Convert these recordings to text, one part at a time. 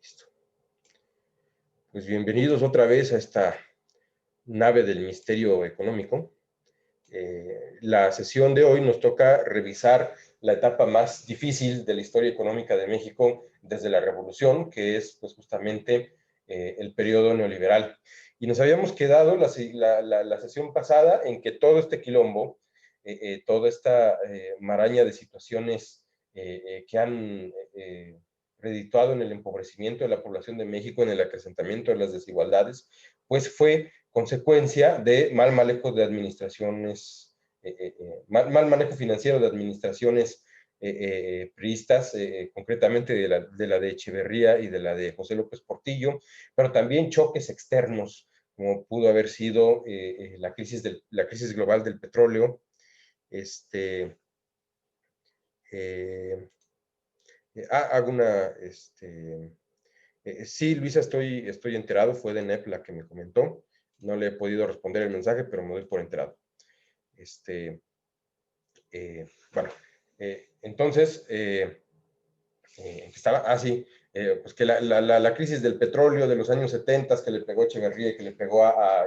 Listo. Pues bienvenidos otra vez a esta nave del misterio económico. La sesión de hoy nos toca revisar la etapa más difícil de la historia económica de México desde la Revolución, que es pues, justamente el periodo neoliberal. Y nos habíamos quedado la sesión pasada en que todo este quilombo, toda esta maraña de situaciones que han redituado en el empobrecimiento de la población de México, en el acrecentamiento de las desigualdades, pues fue consecuencia de mal manejo de administraciones, mal manejo financiero de administraciones priistas, concretamente de la de Echeverría y de la de José López Portillo, pero también choques externos, como pudo haber sido la crisis global del petróleo. Hago una, sí, Luisa, estoy enterado, fue de NEP la que me comentó, no le he podido responder el mensaje, pero me doy por enterado. Bueno, entonces, estaba, sí, pues que la crisis del petróleo de los años 70 que le pegó a Echeverría y que le pegó a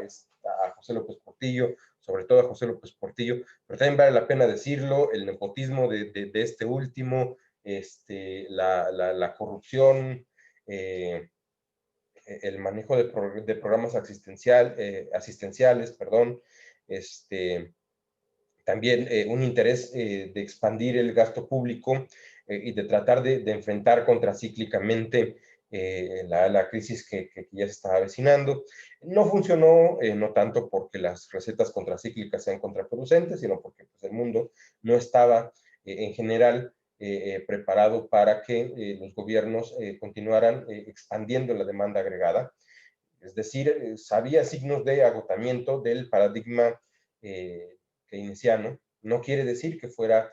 José López Portillo, sobre todo a José López Portillo, pero también vale la pena decirlo, el nepotismo de este último, la corrupción, el manejo de programas asistenciales, perdón, también un interés de expandir el gasto público y de tratar de enfrentar contracíclicamente la crisis que ya se estaba avecinando. No funcionó, no tanto porque las recetas contracíclicas sean contraproducentes, sino porque pues, el mundo no estaba en general preparado para que los gobiernos continuaran expandiendo la demanda agregada. Es decir, había signos de agotamiento del paradigma keynesiano. No quiere decir que fuera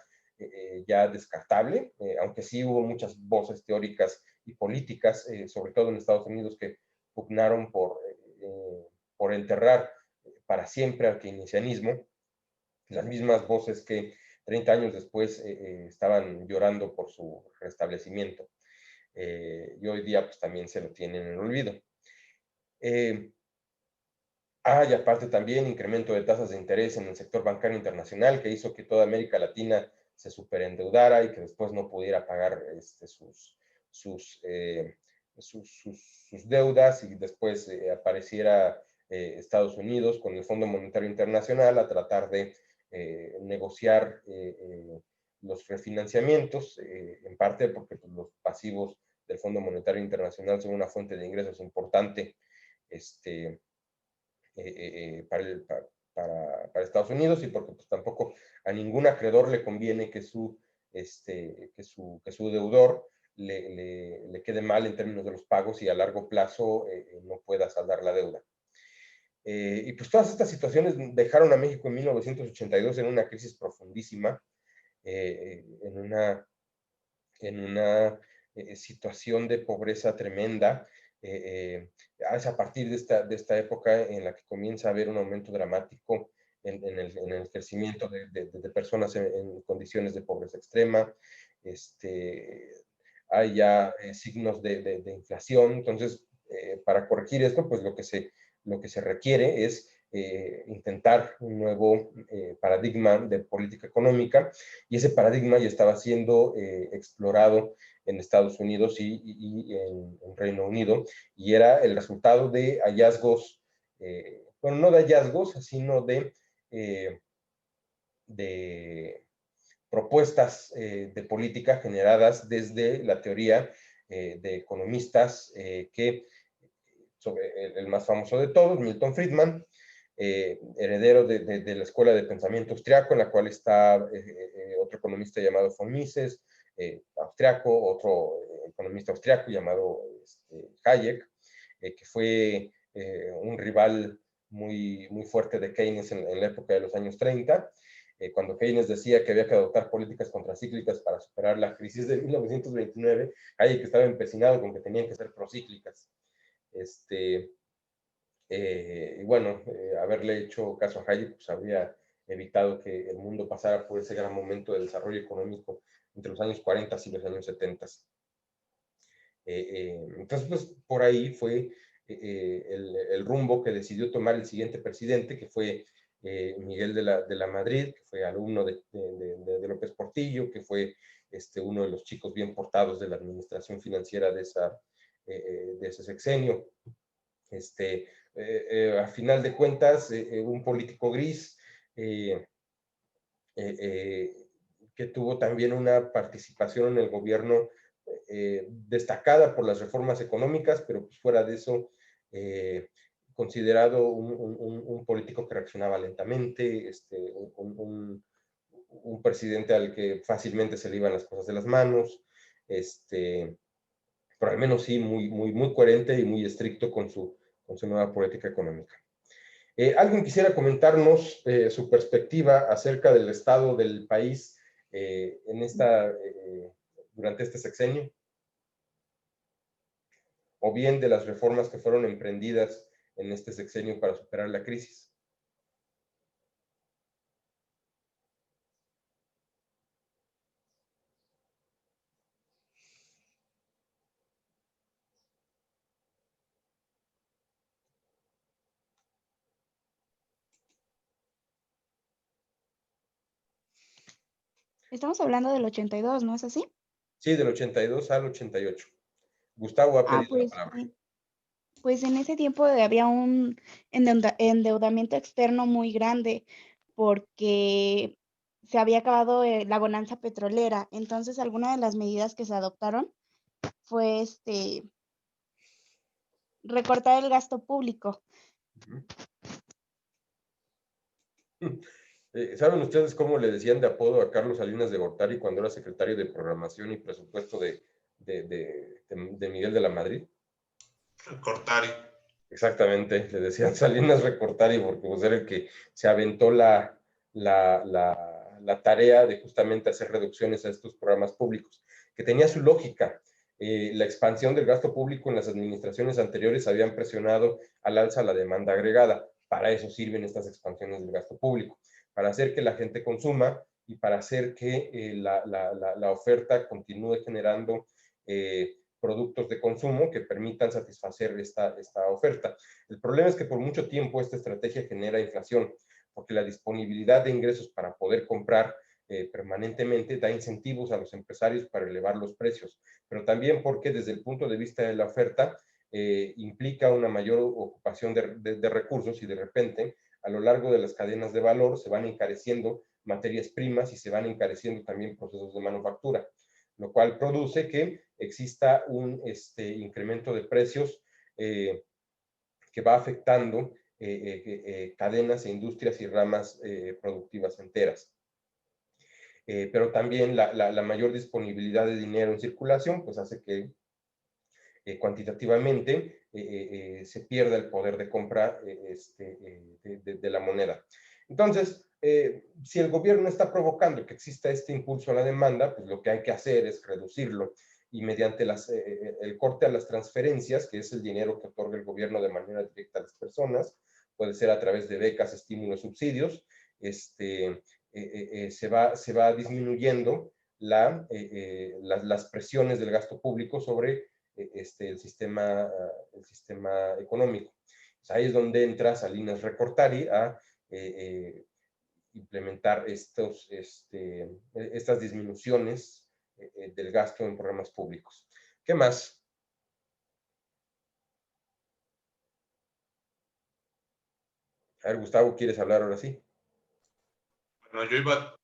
ya descartable, aunque sí hubo muchas voces teóricas y políticas, sobre todo en Estados Unidos, que pugnaron por enterrar para siempre al keynesianismo. Las mismas voces que 30 años después estaban llorando por su restablecimiento. Y hoy día pues también se lo tienen en el olvido. Y aparte también incremento de tasas de interés en el sector bancario internacional que hizo que toda América Latina se superendeudara y que después no pudiera pagar sus deudas, y después apareciera Estados Unidos con el Fondo Monetario Internacional a tratar de negociar los refinanciamientos, en parte porque pues, los pasivos del Fondo Monetario Internacional son una fuente de ingresos importante para Estados Unidos, y porque pues, tampoco a ningún acreedor le conviene que su deudor le quede mal en términos de los pagos y a largo plazo no pueda saldar la deuda. Y pues todas estas situaciones dejaron a México en 1982 en una crisis profundísima, en una situación de pobreza tremenda. Es a partir de esta época en la que comienza a haber un aumento dramático en el crecimiento de personas en condiciones de pobreza extrema. Hay ya signos de inflación. Entonces, para corregir esto, pues lo que se requiere es intentar un nuevo paradigma de política económica, y ese paradigma ya estaba siendo explorado en Estados Unidos y en Reino Unido, y era el resultado de hallazgos, bueno, no de hallazgos, sino de propuestas de política generadas desde la teoría de economistas sobre el más famoso de todos, Milton Friedman, heredero de la escuela de pensamiento austriaco, en la cual está otro economista llamado von Mises, austriaco, otro economista austriaco llamado Hayek, que fue un rival muy fuerte de Keynes en la época de los años 30, cuando Keynes decía que había que adoptar políticas contracíclicas para superar la crisis de 1929, Hayek estaba empecinado con que tenían que ser procíclicas. Y bueno, haberle hecho caso a Hayek pues habría evitado que el mundo pasara por ese gran momento de desarrollo económico entre los años 40 y los años 70. Entonces, pues por ahí fue el rumbo que decidió tomar el siguiente presidente, que fue Miguel de la Madrid, que fue alumno de López Portillo, que fue uno de los chicos bien portados de la administración financiera de ese sexenio. A final de cuentas, un político gris que tuvo también una participación en el gobierno destacada por las reformas económicas, pero pues fuera de eso, considerado un político que reaccionaba lentamente, un presidente al que fácilmente se le iban las cosas de las manos, pero al menos sí muy coherente y muy estricto con su nueva política económica. ¿Alguien quisiera comentarnos su perspectiva acerca del estado del país durante este sexenio? O bien de las reformas que fueron emprendidas en este sexenio para superar la crisis. Estamos hablando del 82, ¿no es así? Sí, del 82 al 88. Gustavo ha pedido la Pues palabra. sí. Pues en ese tiempo había un endeudamiento externo muy grande porque se había acabado la bonanza petrolera. Entonces, alguna de las medidas que se adoptaron fue recortar el gasto público. ¿Saben ustedes cómo le decían de apodo a Carlos Salinas de Gortari cuando era secretario de Programación y Presupuesto de Miguel de la Madrid? Cortari. Exactamente, le decían Salinas Recortari porque pues, era el que se aventó la tarea de justamente hacer reducciones a estos programas públicos, que tenía su lógica. La expansión del gasto público en las administraciones anteriores habían presionado al alza la demanda agregada. Para eso sirven estas expansiones del gasto público, para hacer que la gente consuma y para hacer que la oferta continúe generando productos de consumo que permitan satisfacer esta oferta. El problema es que por mucho tiempo esta estrategia genera inflación, porque la disponibilidad de ingresos para poder comprar permanentemente da incentivos a los empresarios para elevar los precios, pero también porque desde el punto de vista de la oferta implica una mayor ocupación de recursos y de repente a lo largo de las cadenas de valor se van encareciendo materias primas y se van encareciendo también procesos de manufactura, lo cual produce que exista un incremento de precios que va afectando cadenas e industrias y ramas productivas enteras. Pero también la mayor disponibilidad de dinero en circulación pues hace que cuantitativamente se pierda el poder de compra de la moneda. Entonces, si el gobierno está provocando que exista este impulso a la demanda, pues lo que hay que hacer es reducirlo y mediante el corte a las transferencias, que es el dinero que otorga el gobierno de manera directa a las personas, puede ser a través de becas, estímulos, subsidios, se va disminuyendo las presiones del gasto público sobre el sistema económico. Pues ahí es donde entra Salinas Recortari a implementar estas disminuciones del gasto en programas públicos. ¿Qué más? A ver, Gustavo, ¿quieres hablar ahora sí? Bueno, yo iba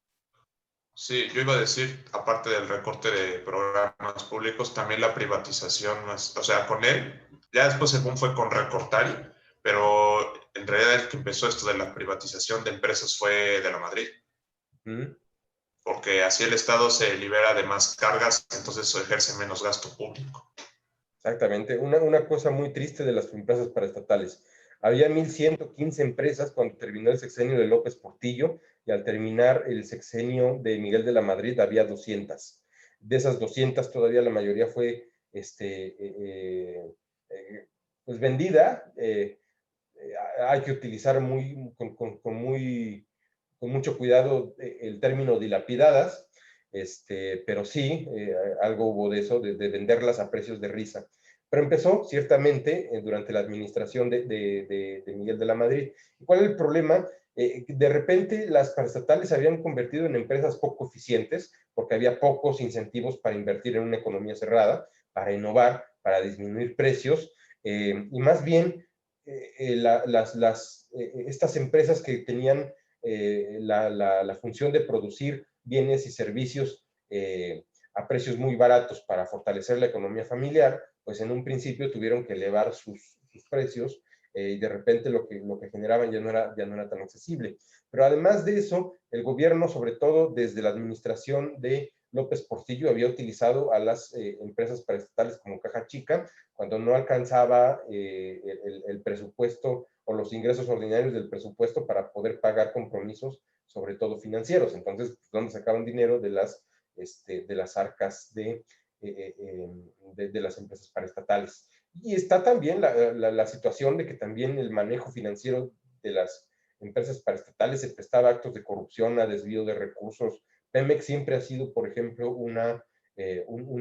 a decir, aparte del recorte de programas públicos, también la privatización, o sea, con él, ya después el boom fue con Recortari, pero en realidad el que empezó esto de la privatización de empresas fue de la Madrid. Porque así el Estado se libera de más cargas, entonces eso ejerce menos gasto público. Exactamente. Una cosa muy triste de las empresas paraestatales. Había 1,115 empresas cuando terminó el sexenio de López Portillo y al terminar el sexenio de Miguel de la Madrid había 200. De esas 200 todavía la mayoría fue pues vendida. Hay que utilizar con mucho cuidado el término dilapidadas, pero sí, algo hubo de eso, de venderlas a precios de risa. Pero empezó, ciertamente, durante la administración de Miguel de la Madrid. ¿Cuál es el problema? De repente las paraestatales se habían convertido en empresas poco eficientes porque había pocos incentivos para invertir en una economía cerrada, para innovar, para disminuir precios, y más bien estas empresas que tenían la función de producir bienes y servicios a precios muy baratos para fortalecer la economía familiar, pues en un principio tuvieron que elevar sus precios y de repente lo que generaban ya no era tan accesible. Pero además de eso, el gobierno, sobre todo desde la administración de López Portillo, había utilizado a las empresas paraestatales como caja chica cuando no alcanzaba el presupuesto o los ingresos ordinarios del presupuesto para poder pagar compromisos, sobre todo financieros. Entonces, ¿dónde sacaban dinero? De las arcas de las empresas paraestatales. Y está también la situación de que también el manejo financiero de las empresas paraestatales se prestaba a actos de corrupción, a desvío de recursos. Pemex siempre ha sido, por ejemplo, un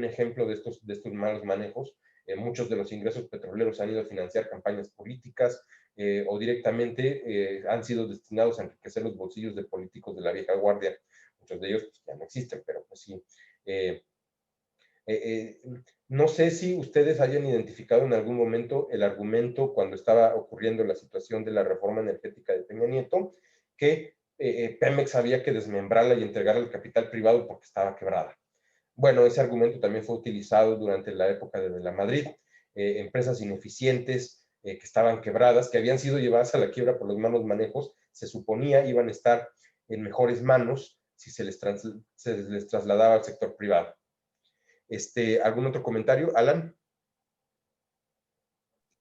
ejemplo de estos malos manejos. Muchos de los ingresos petroleros han ido a financiar campañas políticas o directamente han sido destinados a enriquecer los bolsillos de políticos de la vieja guardia. Muchos de ellos pues, ya no existen, pero pues sí. No sé si ustedes hayan identificado en algún momento el argumento cuando estaba ocurriendo la situación de la reforma energética de Peña Nieto, que Pemex había que desmembrarla y entregarla al capital privado porque estaba quebrada. Bueno, ese argumento también fue utilizado durante la época de la Madrid. Empresas ineficientes que estaban quebradas, que habían sido llevadas a la quiebra por los malos manejos, se suponía iban a estar en mejores manos si se les trasladaba al sector privado. ¿Algún otro comentario, Alan?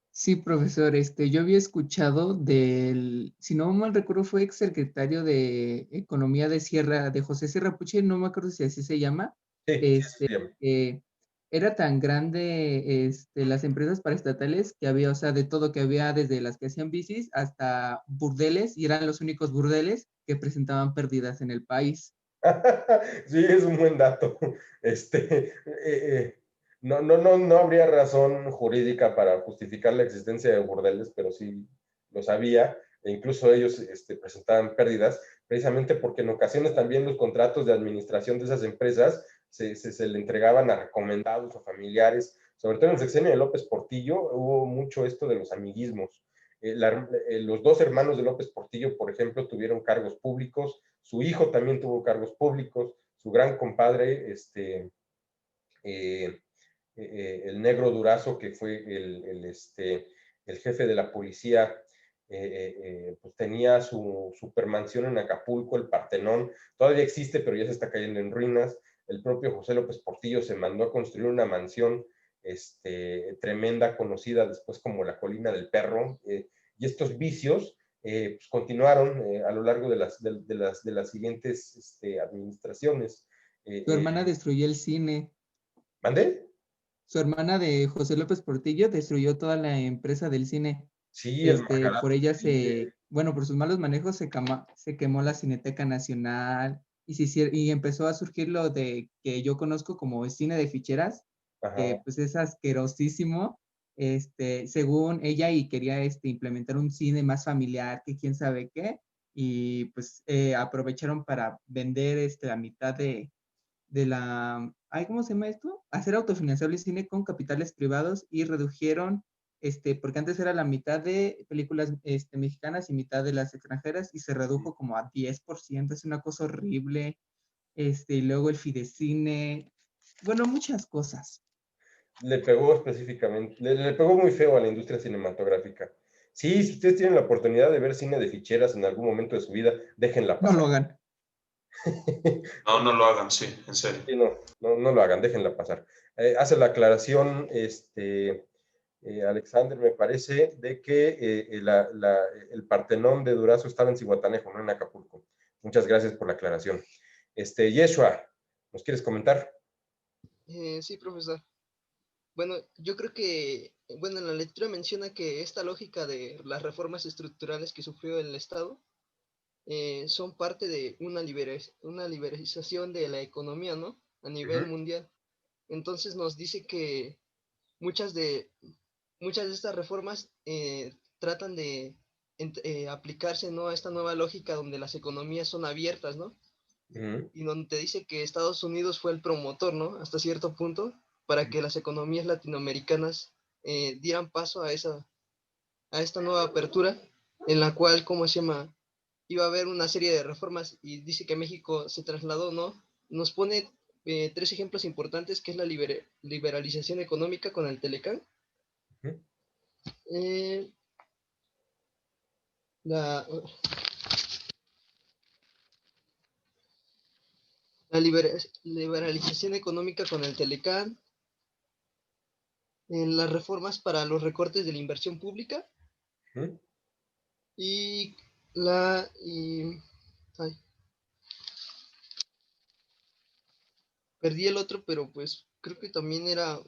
Sí, profesor, yo había escuchado si no mal recuerdo, fue exsecretario de Economía de José Sierra Puche, no me acuerdo si así se llama, Sí, este, sí, sí. era tan grande, las empresas paraestatales que había, o sea, de todo, que había desde las que hacían bicis hasta burdeles, y eran los únicos burdeles que presentaban pérdidas en el país. Sí, es un buen dato. No habría razón jurídica para justificar la existencia de burdeles, pero sí lo sabía, e incluso ellos presentaban pérdidas, precisamente porque en ocasiones también los contratos de administración de esas empresas se le entregaban a recomendados o familiares, sobre todo en el sexenio de López Portillo, hubo mucho esto de los amiguismos. Los dos hermanos de López Portillo, por ejemplo, tuvieron cargos públicos, su hijo también tuvo cargos públicos, su gran compadre, el negro Durazo, que fue el jefe de la policía, pues tenía su supermansión en Acapulco, el Partenón, todavía existe, pero ya se está cayendo en ruinas. El propio José López Portillo se mandó a construir una mansión tremenda, conocida después como la Colina del Perro, y estos vicios pues continuaron a lo largo de las siguientes administraciones. Su hermana destruyó el cine. ¿Mandé? Su hermana de José López Portillo destruyó toda la empresa del cine. Sí, el Por Macarato. ella bueno, por sus malos manejos se quemó la Cineteca Nacional y empezó a surgir lo de que yo conozco como cine de ficheras, que Ajá. pues es asquerosísimo, según ella, y quería implementar un cine más familiar, que quién sabe qué, y pues aprovecharon para vender la mitad de la, ¿cómo se llama esto? Hacer autofinanciable el cine con capitales privados, y redujeron, porque antes era la mitad de películas mexicanas y mitad de las extranjeras, y se redujo como a 10%, es una cosa horrible, y luego el Fidecine, bueno, muchas cosas. Le pegó específicamente, le pegó muy feo a la industria cinematográfica. Sí, si ustedes tienen la oportunidad de ver cine de ficheras en algún momento de su vida, déjenla No lo pasar. hagan. No, no lo hagan, sí, en serio. Sí, no lo hagan, déjenla pasar. Hace la aclaración, Alexander, me parece, de que el Partenón de Durazo estaba en Zihuatanejo, no en Acapulco. Muchas gracias por la aclaración. Yeshua, ¿nos quieres comentar? Sí, profesor. Bueno, yo creo que, bueno, en la lectura menciona que esta lógica de las reformas estructurales que sufrió el Estado son parte de una liberalización de la economía, ¿no? A nivel mundial. Entonces nos dice que muchas de estas reformas tratan de aplicarse, ¿no?, a esta nueva lógica donde las economías son abiertas, ¿no? Y donde te dice que Estados Unidos fue el promotor, ¿no?, hasta cierto punto, para que las economías latinoamericanas dieran paso a esta nueva apertura, en la cual, ¿cómo se llama?, iba a haber una serie de reformas, y dice que México se trasladó, ¿no? Nos pone 3 ejemplos importantes, que es la liberalización económica con el Telecán, eh, la, liberalización económica con el Telecán, en las reformas para los recortes de la inversión pública, y ay, perdí el otro, pero pues creo que también era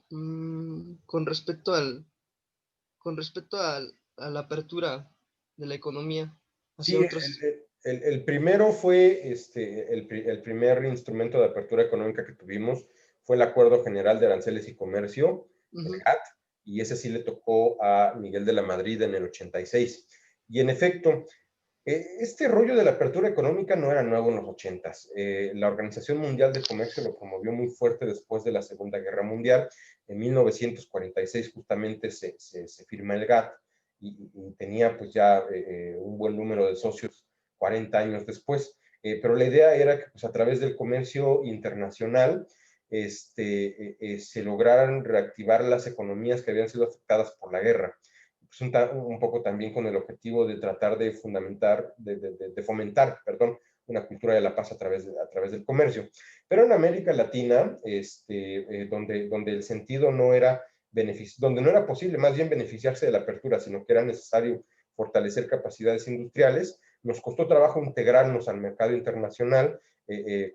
con respecto a la apertura de la economía hacia Sí, otros. el primero fue el primer instrumento de apertura económica que tuvimos, fue el Acuerdo General de Aranceles y Comercio, el GATT, y ese sí le tocó a Miguel de la Madrid en el 86. Y en efecto, este rollo de la apertura económica no era nuevo en los 80s. La Organización Mundial de Comercio lo promovió muy fuerte después de la Segunda Guerra Mundial. En 1946 justamente se firma el GATT y tenía pues ya un buen número de socios 40 años después. Pero la idea era que pues, a través del comercio internacional se lograran reactivar las economías que habían sido afectadas por la guerra. Pues un poco también con el objetivo de tratar de fomentar, perdón, una cultura de la paz a través del comercio. Pero en América Latina, donde el sentido no era donde no era posible más bien beneficiarse de la apertura, sino que era necesario fortalecer capacidades industriales, nos costó trabajo integrarnos al mercado internacional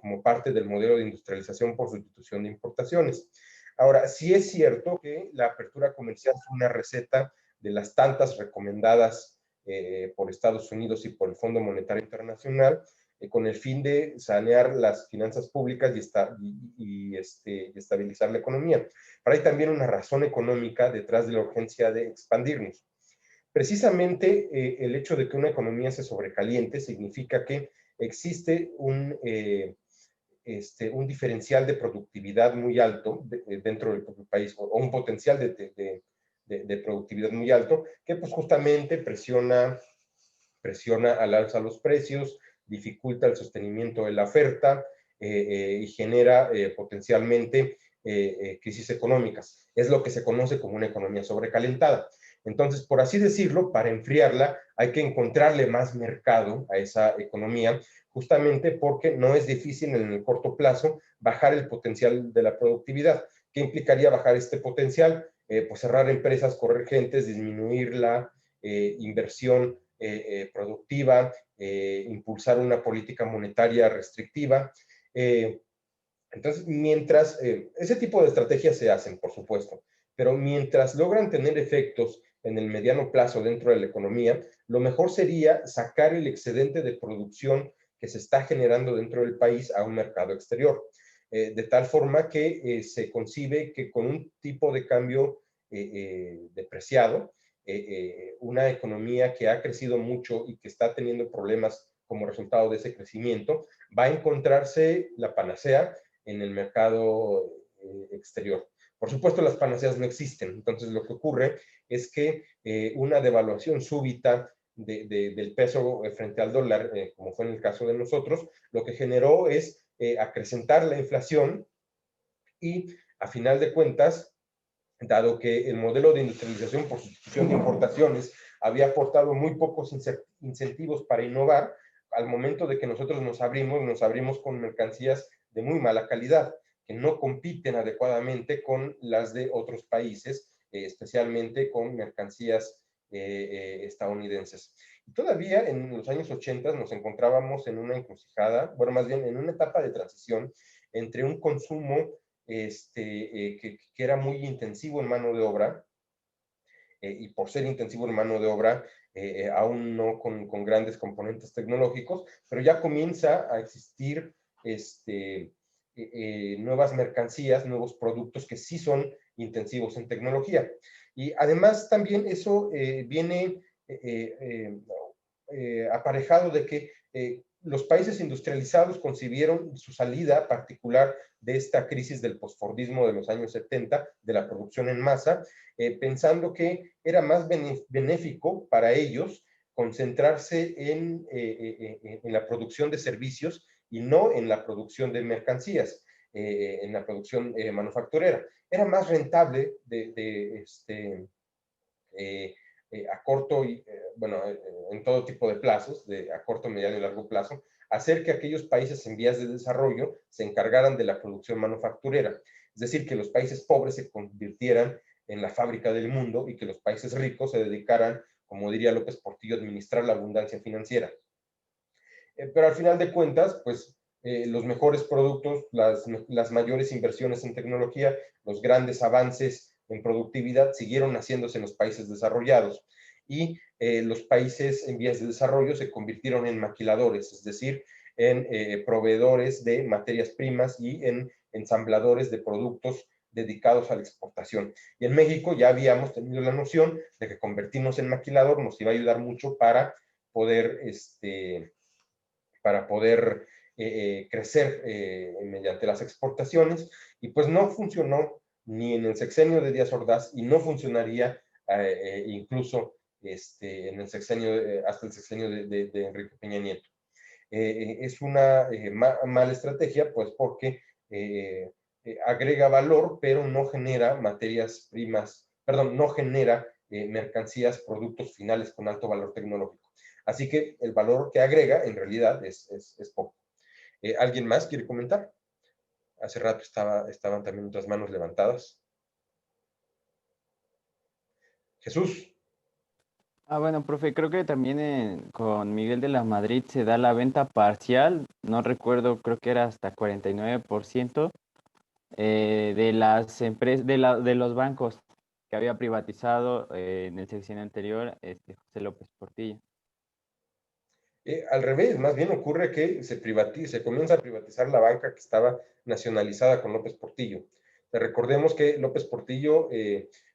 como parte del modelo de industrialización por sustitución de importaciones. Ahora, sí es cierto que la apertura comercial fue una receta de las tantas recomendadas por Estados Unidos y por el Fondo Monetario Internacional, con el fin de sanear las finanzas públicas y estabilizar la economía. Pero hay también una razón económica detrás de la urgencia de expandirnos. Precisamente el hecho de que una economía se sobrecaliente significa que existe un diferencial de productividad muy alto dentro del propio país, o un potencial de productividad muy alto, que pues justamente presiona al alza los precios, dificulta el sostenimiento de la oferta y genera potencialmente crisis económicas. Es lo que se conoce como una economía sobrecalentada. Entonces, por así decirlo, para enfriarla hay que encontrarle más mercado a esa economía, justamente porque no es difícil en el corto plazo bajar el potencial de la productividad. ¿Qué implicaría bajar este potencial? Pues cerrar empresas, correr gentes, disminuir la inversión productiva, impulsar una política monetaria restrictiva. Entonces, mientras ese tipo de estrategias se hacen, por supuesto, pero mientras logran tener efectos en el mediano plazo dentro de la economía, lo mejor sería sacar el excedente de producción que se está generando dentro del país a un mercado exterior, de tal forma que se concibe que con un tipo de cambio depreciado, una economía que ha crecido mucho y que está teniendo problemas como resultado de ese crecimiento, va a encontrarse la panacea en el mercado exterior. Por supuesto, las panaceas no existen. Entonces, lo que ocurre es que una devaluación súbita del peso frente al dólar, como fue en el caso de nosotros, lo que generó es acrecentar la inflación y, a final de cuentas, dado que el modelo de industrialización por sustitución de importaciones había aportado muy pocos incentivos para innovar, al momento de que nosotros nos abrimos con mercancías de muy mala calidad, que no compiten adecuadamente con las de otros países, especialmente con mercancías estadounidenses. Y todavía en los años 80 nos encontrábamos en una encrucijada, bueno, más bien en una etapa de transición entre un consumo que era muy intensivo en mano de obra y por ser intensivo en mano de obra, aún no con grandes componentes tecnológicos, pero ya comienza a existir nuevas mercancías, nuevos productos que sí son intensivos en tecnología. Y además también eso viene aparejado de que los países industrializados concibieron su salida particular de esta crisis del posfordismo de los años 70, de la producción en masa, pensando que era más benéfico para ellos concentrarse en la producción de servicios y no en la producción de mercancías, en la producción manufacturera. Era más rentable a corto y, en todo tipo de plazos, a corto, mediano y largo plazo, hacer que aquellos países en vías de desarrollo se encargaran de la producción manufacturera. Es decir, que los países pobres se convirtieran en la fábrica del mundo y que los países ricos se dedicaran, como diría López Portillo, a administrar la abundancia financiera. Pero al final de cuentas, pues los mejores productos, las mayores inversiones en tecnología, los grandes avances en productividad siguieron haciéndose en los países desarrollados y los países en vías de desarrollo se convirtieron en maquiladores, es decir, en proveedores de materias primas y en ensambladores de productos dedicados a la exportación. Y en México ya habíamos tenido la noción de que convertirnos en maquilador nos iba a ayudar mucho para poder crecer mediante las exportaciones, y pues no funcionó ni en el sexenio de Díaz Ordaz y no funcionaría incluso en el sexenio, hasta el sexenio de Enrique Peña Nieto. Es una mala estrategia, pues porque agrega valor, pero no genera materias primas, perdón, no genera mercancías, productos finales con alto valor tecnológico. Así que el valor que agrega en realidad es poco. ¿Alguien más quiere comentar? Hace rato estaban también otras manos levantadas. Jesús. Bueno, profe, creo que también con Miguel de la Madrid se da la venta parcial, no recuerdo, creo que era hasta 49% de las empresas, de los bancos que había privatizado en el sexenio anterior, José López Portillo. Al revés, más bien ocurre que se comienza a privatizar la banca que estaba nacionalizada con López Portillo. Recordemos que López Portillo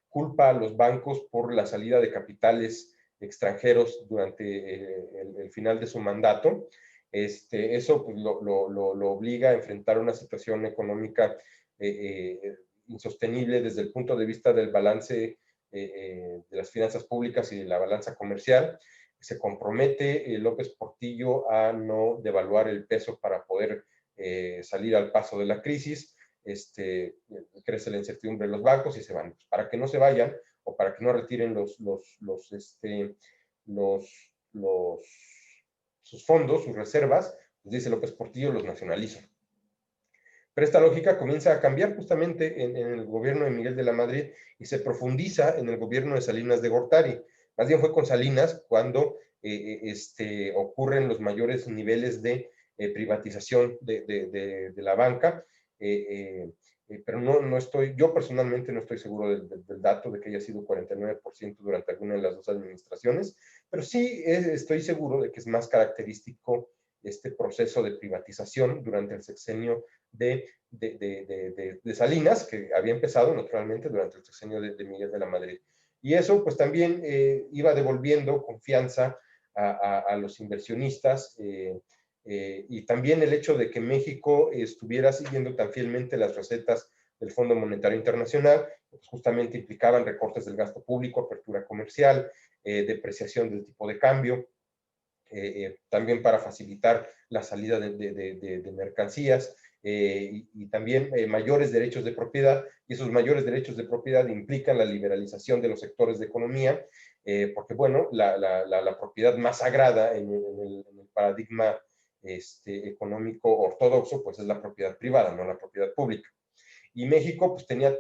culpa a los bancos por la salida de capitales extranjeros durante el final de su mandato. Eso pues, lo obliga a enfrentar una situación económica insostenible desde el punto de vista del balance de las finanzas públicas y de la balanza comercial. Se compromete López Portillo a no devaluar el peso para poder salir al paso de la crisis. Crece la incertidumbre en los bancos y se van. Pues para que no se vayan o para que no retiren sus fondos, sus reservas, pues dice López Portillo, los nacionaliza. Pero esta lógica comienza a cambiar justamente en el gobierno de Miguel de la Madrid y se profundiza en el gobierno de Salinas de Gortari. Más bien fue con Salinas cuando ocurren los mayores niveles de privatización de la banca, pero yo personalmente no estoy seguro del dato de que haya sido 49% durante alguna de las dos administraciones, pero sí estoy seguro de que es más característico este proceso de privatización durante el sexenio de Salinas, que había empezado naturalmente durante el sexenio de Miguel de la Madrid. Y eso pues también iba devolviendo confianza a los inversionistas y también el hecho de que México estuviera siguiendo tan fielmente las recetas del Fondo Monetario Internacional, pues justamente implicaban recortes del gasto público, apertura comercial, depreciación del tipo de cambio, también para facilitar la salida de mercancías y también mayores derechos de propiedad, y esos mayores derechos de propiedad implican la liberalización de los sectores de economía, porque bueno, la propiedad más sagrada en el paradigma económico ortodoxo, pues es la propiedad privada, no la propiedad pública. Y México pues tenía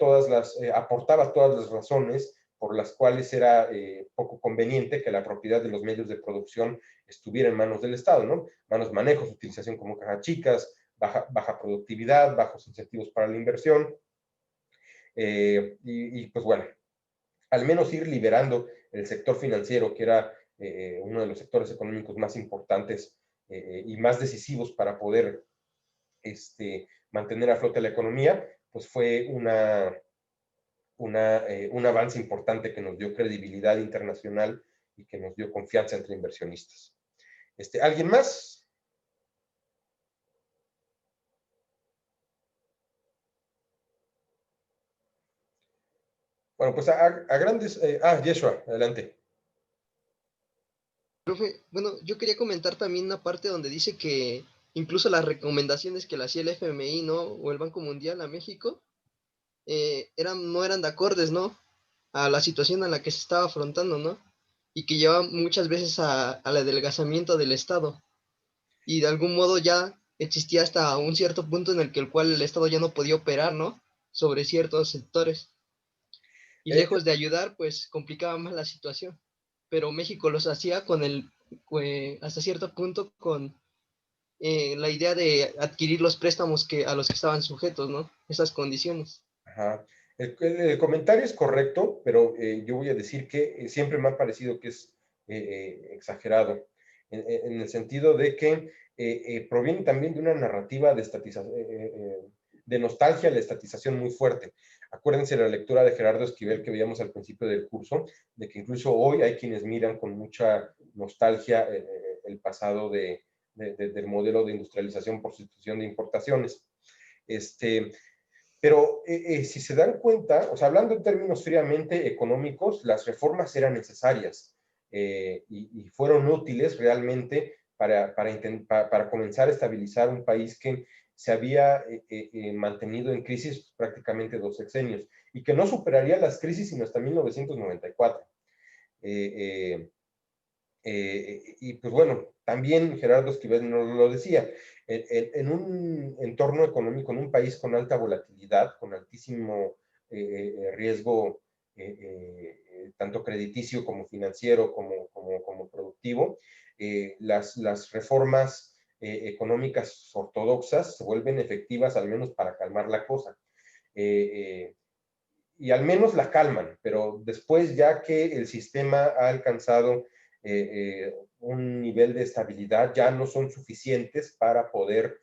aportaba todas las razones por las cuales era poco conveniente que la propiedad de los medios de producción estuviera en manos del Estado, ¿no? Malos manejos, utilización como cajas chicas, baja productividad, bajos incentivos para la inversión. Y pues bueno, al menos ir liberando el sector financiero, que era uno de los sectores económicos más importantes y más decisivos para poder mantener a flote la economía, pues fue un avance importante que nos dio credibilidad internacional y que nos dio confianza entre inversionistas. ¿Alguien más? Bueno, pues a grandes... Yeshua, adelante. Profe, bueno, yo quería comentar también una parte donde dice que incluso las recomendaciones que le hacía el FMI, ¿no? O el Banco Mundial a México, no eran de acordes, ¿no? A la situación a la que se estaba afrontando, ¿no? Y que lleva muchas veces al adelgazamiento del Estado. Y de algún modo ya existía hasta un cierto punto en el cual el Estado ya no podía operar, ¿no? Sobre ciertos sectores. Y lejos de ayudar, pues complicaba más la situación. Pero México los hacía hasta cierto punto con la idea de adquirir los préstamos a los que estaban sujetos, ¿no? Esas condiciones. Ajá. El comentario es correcto, pero yo voy a decir que siempre me ha parecido que es exagerado, en el sentido de que proviene también de una narrativa de nostalgia, la estatización muy fuerte. Acuérdense la lectura de Gerardo Esquivel que veíamos al principio del curso, de que incluso hoy hay quienes miran con mucha nostalgia el pasado del modelo de industrialización por sustitución de importaciones. Pero si se dan cuenta, o sea, hablando en términos fríamente económicos, las reformas eran necesarias y fueron útiles realmente para comenzar a estabilizar un país que se había mantenido en crisis prácticamente 2 sexenios y que no superaría las crisis sino hasta 1994. Y pues bueno, también Gerardo Esquivel nos lo decía, en un entorno económico, en un país con alta volatilidad, con altísimo riesgo, tanto crediticio como financiero, como productivo, las reformas económicas ortodoxas se vuelven efectivas al menos para calmar la cosa. Y al menos la calman, pero después ya que el sistema ha alcanzado un nivel de estabilidad, ya no son suficientes para poder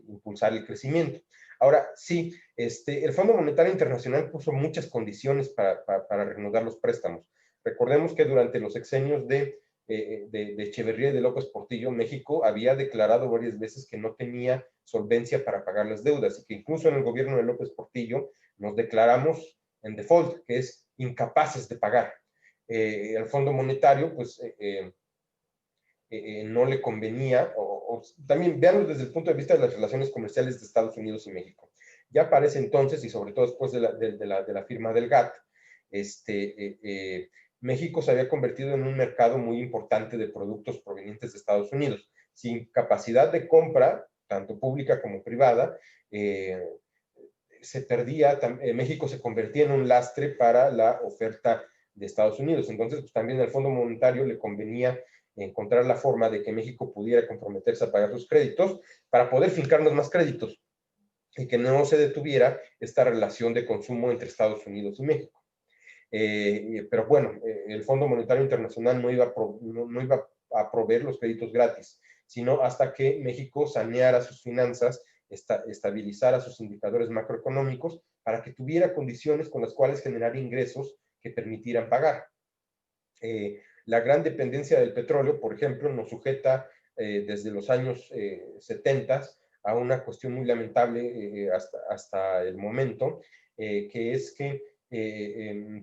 impulsar el crecimiento. Ahora, sí, el Fondo Monetario Internacional puso muchas condiciones para reanudar los préstamos. Recordemos que durante los sexenios de Echeverría y de López Portillo, México había declarado varias veces que no tenía solvencia para pagar las deudas y que incluso en el gobierno de López Portillo nos declaramos en default, que es incapaces de pagar. El Fondo Monetario, pues, no le convenía, o también veanlo desde el punto de vista de las relaciones comerciales de Estados Unidos y México. Ya para ese entonces, y sobre todo después de la firma del GATT, México se había convertido en un mercado muy importante de productos provenientes de Estados Unidos, sin capacidad de compra, tanto pública como privada. Se perdía, México se convertía en un lastre para la oferta de Estados Unidos. Entonces, pues, también al Fondo Monetario le convenía encontrar la forma de que México pudiera comprometerse a pagar sus créditos para poder fincarnos más créditos y que no se detuviera esta relación de consumo entre Estados Unidos y México. Pero bueno, el Fondo Monetario Internacional no iba a proveer los créditos gratis, sino hasta que México saneara sus finanzas, estabilizara sus indicadores macroeconómicos para que tuviera condiciones con las cuales generar ingresos que permitieran pagar. La gran dependencia del petróleo, por ejemplo, nos sujeta desde los años 70 a una cuestión muy lamentable hasta el momento, que es que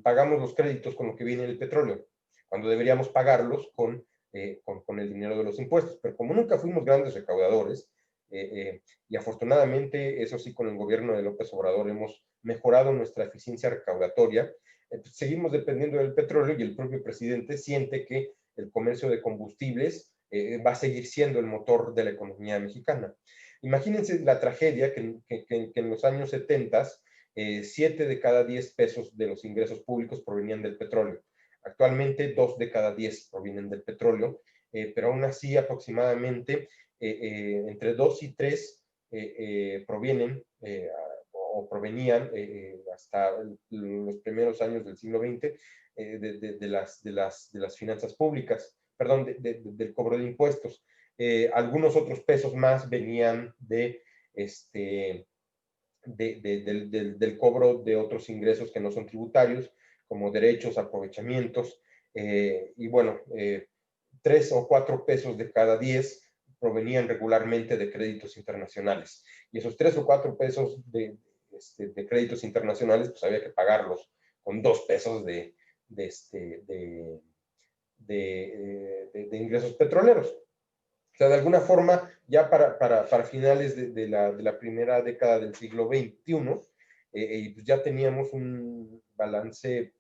pagamos los créditos con lo que viene el petróleo, cuando deberíamos pagarlos con el dinero de los impuestos. Pero como nunca fuimos grandes recaudadores, y afortunadamente, eso sí, con el gobierno de López Obrador hemos mejorado nuestra eficiencia recaudatoria, seguimos dependiendo del petróleo y el propio presidente siente que el comercio de combustibles va a seguir siendo el motor de la economía mexicana. Imagínense la tragedia que en los años 70 7 de cada 10 pesos de los ingresos públicos provenían del petróleo. Actualmente 2 de cada 10 provienen del petróleo, pero aún así aproximadamente entre 2 y 3 provienen, o provenían hasta los primeros años del siglo XX de las finanzas públicas, perdón, del cobro de impuestos. Algunos otros pesos más venían del cobro de otros ingresos que no son tributarios, como derechos, aprovechamientos, y bueno, 3 o 4 pesos de cada 10 provenían regularmente de créditos internacionales. Y esos 3 o 4 pesos de créditos internacionales, pues había que pagarlos con 2 pesos de ingresos petroleros. O sea, de alguna forma, ya para finales de la primera década del siglo XXI, pues ya teníamos un balance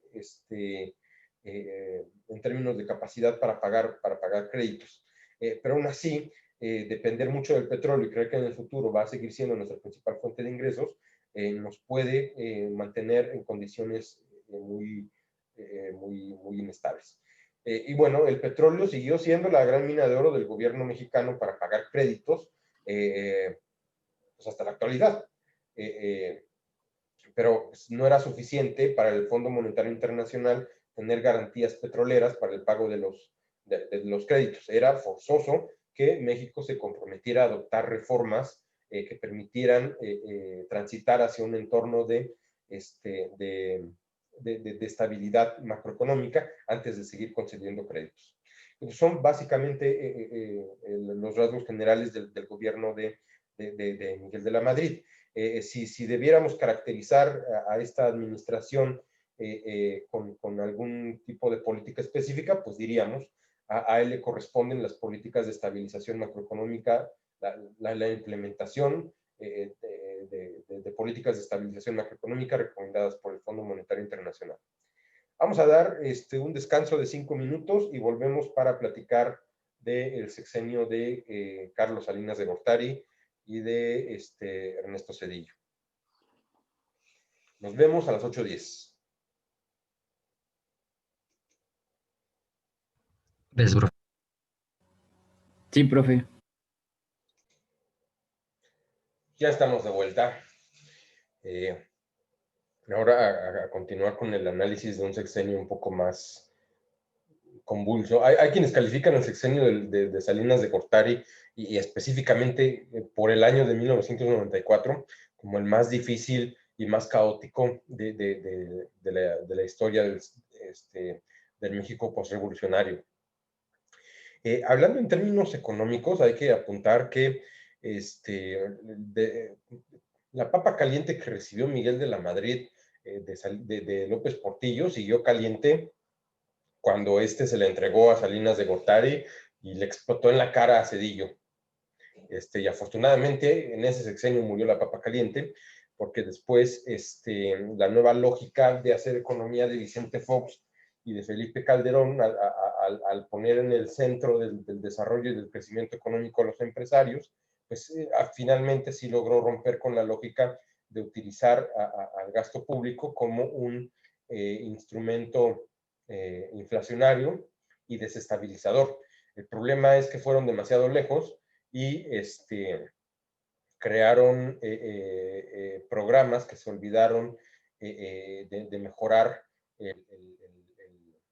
en términos de capacidad para pagar créditos. Pero aún así, depender mucho del petróleo y creer que en el futuro va a seguir siendo nuestra principal fuente de ingresos, nos puede mantener en condiciones muy inestables. Y bueno, el petróleo siguió siendo la gran mina de oro del gobierno mexicano para pagar créditos, pues hasta la actualidad. Pero pues, no era suficiente para el Fondo Monetario Internacional tener garantías petroleras para el pago de los créditos. Era forzoso que México se comprometiera a adoptar reformas que permitieran transitar hacia un entorno de estabilidad macroeconómica antes de seguir concediendo créditos. Entonces, son básicamente los rasgos generales del gobierno de Miguel de la Madrid. Si debiéramos caracterizar a esta administración con algún tipo de política específica, pues diríamos, a él le corresponden las políticas de estabilización macroeconómica, la implementación de políticas de estabilización macroeconómica recomendadas por el Fondo Monetario Internacional. Vamos a dar un descanso de 5 minutos y volvemos para platicar del sexenio de Carlos Salinas de Gortari y de Ernesto Zedillo. Nos vemos a las 8:10. ¿Ves, bro? Sí, profe. Ya estamos de vuelta. Ahora a continuar con el análisis de un sexenio un poco más convulso. Hay quienes califican el sexenio de Salinas de Gortari y específicamente por el año de 1994 como el más difícil y más caótico de la historia del México postrevolucionario. Hablando en términos económicos, hay que apuntar que la papa caliente que recibió Miguel de la Madrid de López Portillo siguió caliente cuando se le entregó a Salinas de Gortari y le explotó en la cara a Zedillo. Y afortunadamente en ese sexenio murió la papa caliente, porque después la nueva lógica de hacer economía de Vicente Fox y de Felipe Calderón, al poner en el centro del desarrollo y del crecimiento económico a los empresarios, pues finalmente sí logró romper con la lógica de utilizar al gasto público como un instrumento inflacionario y desestabilizador. El problema es que fueron demasiado lejos y crearon programas que se olvidaron de mejorar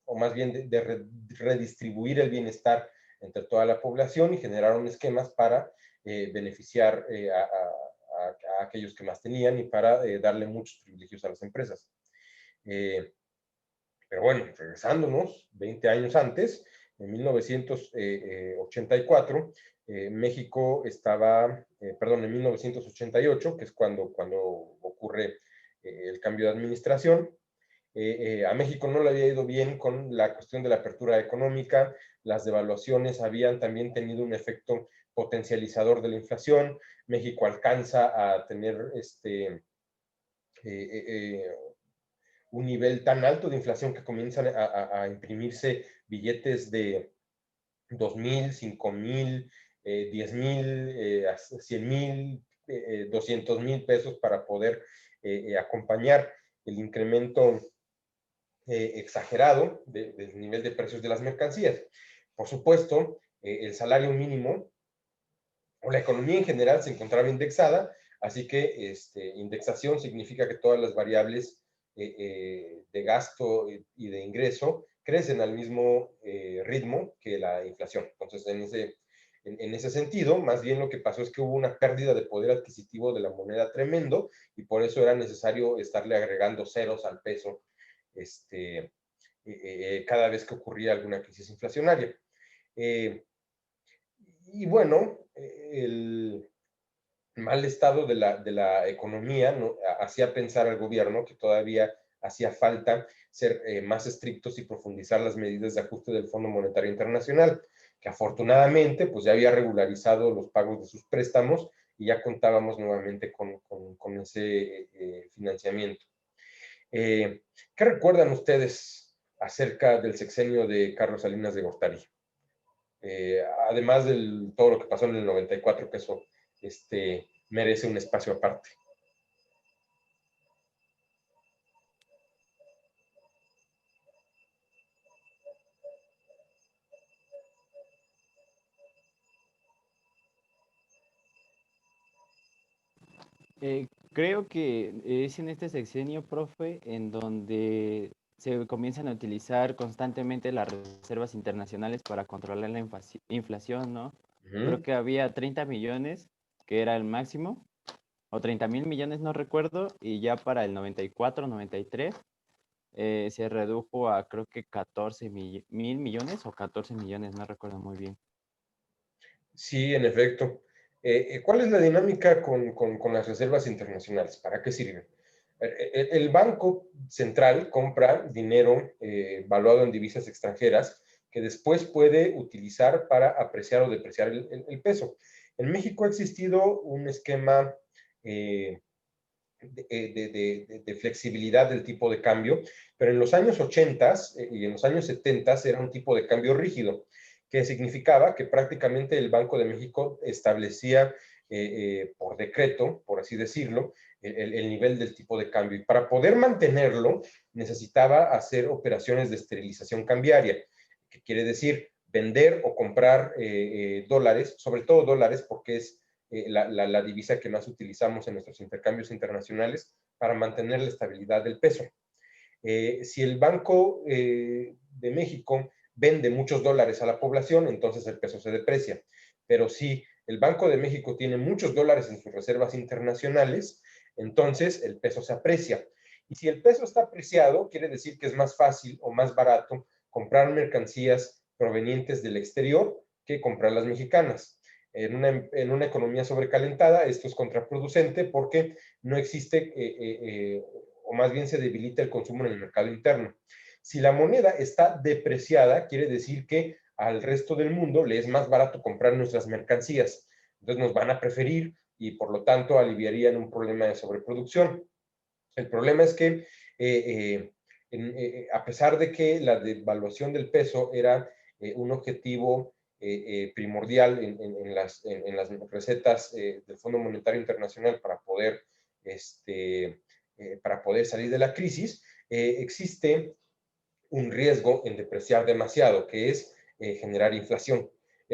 o más bien de redistribuir el bienestar entre toda la población y generaron esquemas para beneficiar a aquellos que más tenían y para darle muchos privilegios a las empresas. Pero bueno, regresándonos 20 años antes, en 1984, México estaba, en 1988, que es cuando ocurre el cambio de administración, a México no le había ido bien con la cuestión de la apertura económica, las devaluaciones habían también tenido un efecto potencializador de la inflación, México alcanza a tener un nivel tan alto de inflación que comienzan a imprimirse billetes de 2,000, 5,000, 10,000, 100,000, 200,000 pesos para poder acompañar el incremento exagerado del nivel de precios de las mercancías. Por supuesto, el salario mínimo o la economía en general se encontraba indexada Así que indexación significa que todas las variables de gasto y de ingreso crecen al mismo ritmo que la inflación. Entonces, en ese sentido, más bien lo que pasó es que hubo una pérdida de poder adquisitivo de la moneda tremendo y por eso era necesario estarle agregando ceros al peso cada vez que ocurría alguna crisis inflacionaria. Y bueno, el mal estado de la economía, ¿no?, hacía pensar al gobierno que todavía hacía falta ser más estrictos y profundizar las medidas de ajuste del Fondo Monetario Internacional, que afortunadamente pues ya había regularizado los pagos de sus préstamos y ya contábamos nuevamente con ese financiamiento. ¿Qué recuerdan ustedes acerca del sexenio de Carlos Salinas de Gortari? Además de todo lo que pasó en el 94, que eso merece un espacio aparte. Creo que es en este sexenio, profe, en donde se comienzan a utilizar constantemente las reservas internacionales para controlar la inflación, ¿no? Creo que había 30 millones, que era el máximo, o 30.000 millones, no recuerdo, y ya para el 94, 93, se redujo a creo que 14.000 millones o 14 millones, no recuerdo muy bien. Sí, en efecto. ¿Cuál es la dinámica con las reservas internacionales? ¿Para qué sirven? El Banco Central compra dinero valuado en divisas extranjeras que después puede utilizar para apreciar o depreciar el peso. En México ha existido un esquema de flexibilidad del tipo de cambio, pero en los años 80 y en los años 70 era un tipo de cambio rígido, que significaba que prácticamente el Banco de México establecía por decreto, por así decirlo, el nivel del tipo de cambio. Y para poder mantenerlo, necesitaba hacer operaciones de esterilización cambiaria, que quiere decir vender o comprar dólares, sobre todo dólares, porque es la divisa que más utilizamos en nuestros intercambios internacionales para mantener la estabilidad del peso. Si el Banco de México vende muchos dólares a la población, entonces el peso se deprecia. Pero si el Banco de México tiene muchos dólares en sus reservas internacionales, entonces el peso se aprecia. Y si el peso está apreciado, quiere decir que es más fácil o más barato comprar mercancías provenientes del exterior que comprar las mexicanas. En una economía sobrecalentada, esto es contraproducente porque no existe, o más bien se debilita el consumo en el mercado interno. Si la moneda está depreciada, quiere decir que al resto del mundo le es más barato comprar nuestras mercancías. Entonces nos van a preferir y por lo tanto aliviarían un problema de sobreproducción. El problema es que a pesar de que la devaluación del peso era un objetivo primordial en las recetas del Fondo Monetario Internacional para poder salir de la crisis, existe un riesgo en depreciar demasiado, que es generar inflación.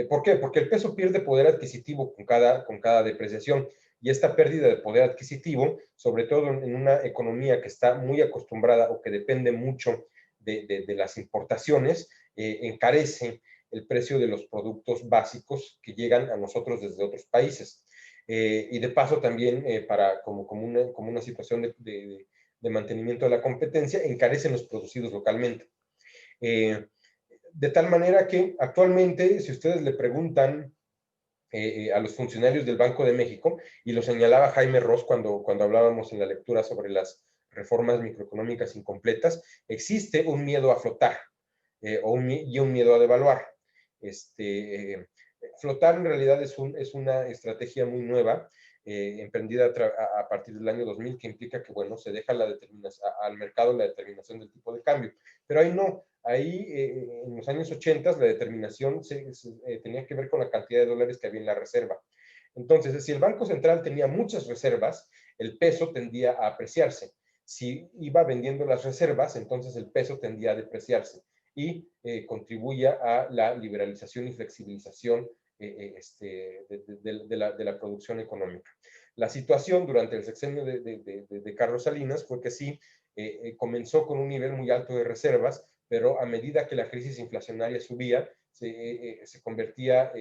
¿Por qué? Porque el peso pierde poder adquisitivo con cada depreciación y esta pérdida de poder adquisitivo, sobre todo en una economía que está muy acostumbrada o que depende mucho de las importaciones, encarece el precio de los productos básicos que llegan a nosotros desde otros países. Y de paso también, como una situación de mantenimiento de la competencia, encarecen los producidos localmente. De tal manera que actualmente, si ustedes le preguntan a los funcionarios del Banco de México, y lo señalaba Jaime Ross cuando hablábamos en la lectura sobre las reformas microeconómicas incompletas, existe un miedo a flotar y un miedo a devaluar. Flotar en realidad es una estrategia muy nueva, emprendida a partir del año 2000, que implica que, bueno, se deja al mercado la determinación del tipo de cambio. Pero ahí no, ahí en los años 80 la determinación tenía que ver con la cantidad de dólares que había en la reserva. Entonces, si el Banco Central tenía muchas reservas, el peso tendía a apreciarse. Si iba vendiendo las reservas, entonces el peso tendía a depreciarse y contribuía a la liberalización y flexibilización de la producción económica. La situación durante el sexenio de Carlos Salinas fue que sí, comenzó con un nivel muy alto de reservas, pero a medida que la crisis inflacionaria subía, se convertía,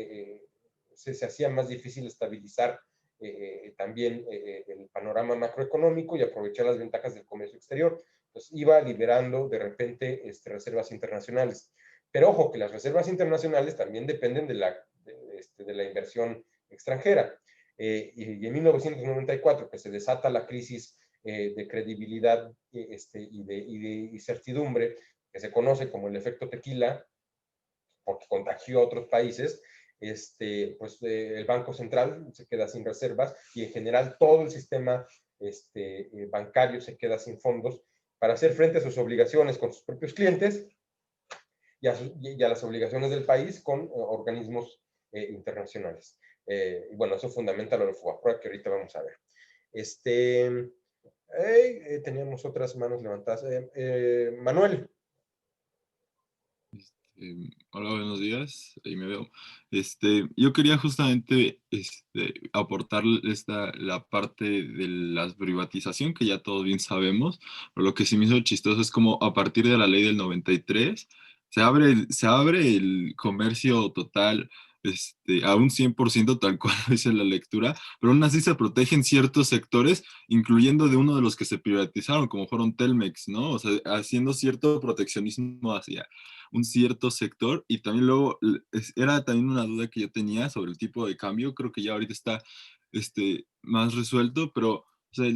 se hacía más difícil estabilizar también el panorama macroeconómico y aprovechar las ventajas del comercio exterior. Entonces iba liberando de repente reservas internacionales. Pero ojo, que las reservas internacionales también dependen de la inversión extranjera. Y en 1994, que se desata la crisis de credibilidad y certidumbre, que se conoce como el efecto tequila, porque contagió a otros países, pues el Banco Central se queda sin reservas y en general todo el sistema bancario se queda sin fondos para hacer frente a sus obligaciones con sus propios clientes y a las obligaciones del país con organismos internacionales. Y bueno, eso fundamenta lo del FUAPROA, que ahorita vamos a ver. Teníamos otras manos levantadas. Manuel. Hola, buenos días, ahí me veo. Yo quería justamente aportar la parte de la privatización que ya todos bien sabemos, pero lo que sí me hizo chistoso es como a partir de la ley del 93 se abre el comercio total a un 100% tal cual dice la lectura, pero aún así se protegen ciertos sectores, incluyendo de uno de los que se privatizaron, como fueron Telmex, ¿no? O sea, haciendo cierto proteccionismo hacia un cierto sector. Y también luego era también una duda que yo tenía sobre el tipo de cambio. Creo que ya ahorita está más resuelto, pero o sea,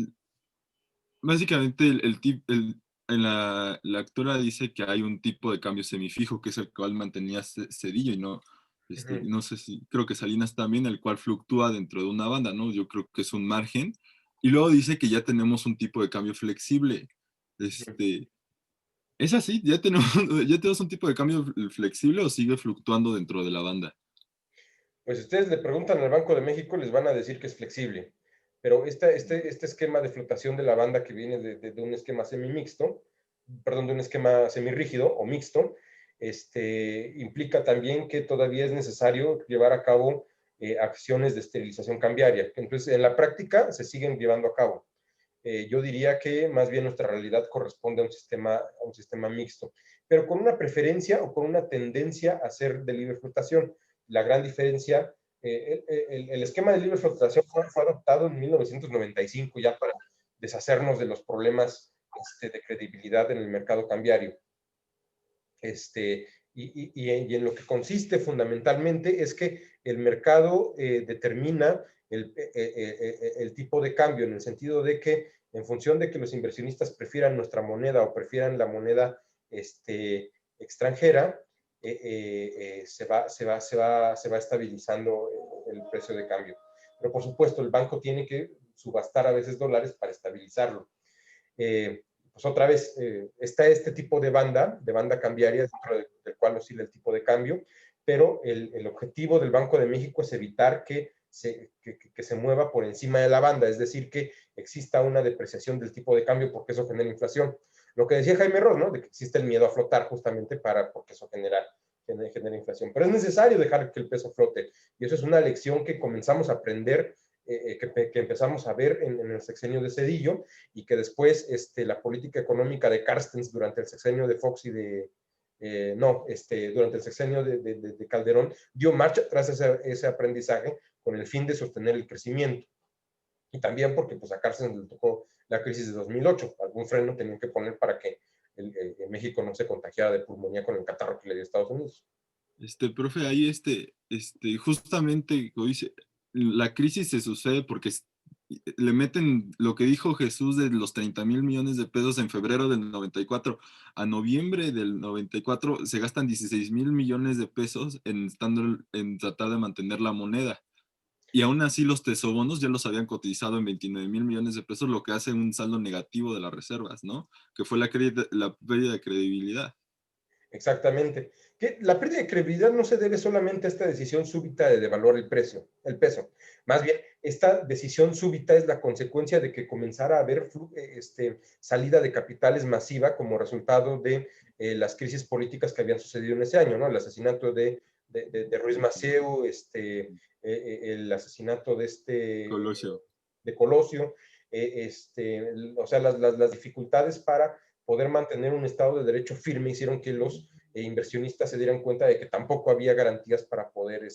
básicamente en la lectura dice que hay un tipo de cambio semifijo, que es el cual mantenía Cedillo, y no, no sé si, creo que Salinas también, el cual fluctúa dentro de una banda, ¿no? Yo creo que es un margen. Y luego dice que ya tenemos un tipo de cambio flexible. ¿Es así? ¿Ya tenemos, ya tenemos un tipo de cambio flexible o sigue fluctuando dentro de la banda? Pues si ustedes le preguntan al Banco de México, les van a decir que es flexible. Pero este esquema de flotación de la banda que viene de un esquema semimixto, perdón, de un esquema semirrígido o mixto, implica también que todavía es necesario llevar a cabo acciones de esterilización cambiaria. Entonces, en la práctica se siguen llevando a cabo. Yo diría que más bien nuestra realidad corresponde a un sistema mixto, pero con una preferencia o con una tendencia a ser de libre flotación. La gran diferencia, el esquema de libre flotación fue adoptado en 1995 ya para deshacernos de los problemas de credibilidad en el mercado cambiario. Y en lo que consiste fundamentalmente es que el mercado determina el tipo de cambio, en el sentido de que en función de que los inversionistas prefieran nuestra moneda o prefieran la moneda extranjera, se va estabilizando el precio de cambio. Pero por supuesto, el banco tiene que subastar a veces dólares para estabilizarlo. Pues otra vez, está este tipo de banda cambiaria, dentro del cual oscila el tipo de cambio, pero el objetivo del Banco de México es evitar que se mueva por encima de la banda, es decir, que exista una depreciación del tipo de cambio porque eso genera inflación. Lo que decía Jaime Ross, ¿no? De que existe el miedo a flotar justamente porque eso genera inflación. Pero es necesario dejar que el peso flote, y eso es una lección que comenzamos a aprender, que empezamos a ver en el sexenio de Cedillo, y que después la política económica de Carstens durante el sexenio de Fox y durante el sexenio de Calderón dio marcha tras ese aprendizaje con el fin de sostener el crecimiento. Y también porque pues a Carstens le tocó la crisis de 2008, algún freno tenían que poner para que México no se contagiara de pulmonía con el catarro que le dio a Estados Unidos. Profe, ahí justamente, como dice, la crisis se sucede porque le meten lo que dijo Jesús de los 30,000 millones de pesos en febrero del 94 a noviembre del 94, se gastan 16,000 millones de pesos en tratar de mantener la moneda. Y aún así los tesobonos ya los habían cotizado en 29,000 millones de pesos, lo que hace un saldo negativo de las reservas, ¿no? Que fue la pérdida de credibilidad. Exactamente. Que la pérdida de credibilidad no se debe solamente a esta decisión súbita de devaluar el peso. Más bien, esta decisión súbita es la consecuencia de que comenzara a haber salida de capitales masiva como resultado de las crisis políticas que habían sucedido en ese año, ¿no? El asesinato de Ruiz Massieu, el asesinato de Colosio. de Colosio, o sea, las dificultades para poder mantener un Estado de Derecho firme hicieron que los inversionistas se dieran cuenta de que tampoco había garantías para poder,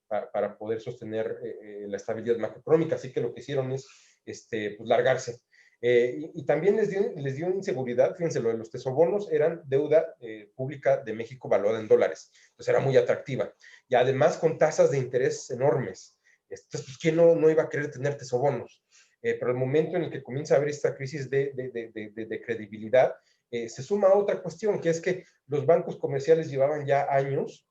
para poder sostener la estabilidad macroeconómica. Así que lo que hicieron es pues, largarse. Y también les dio inseguridad. Fíjense, lo de los tesobonos eran deuda pública de México valuada en dólares. Entonces era muy atractiva. Y además con tasas de interés enormes. Entonces, pues, ¿quién no iba a querer tener tesobonos? Pero el momento en el que comienza a haber esta crisis de credibilidad, se suma otra cuestión, que es que los bancos comerciales llevaban ya años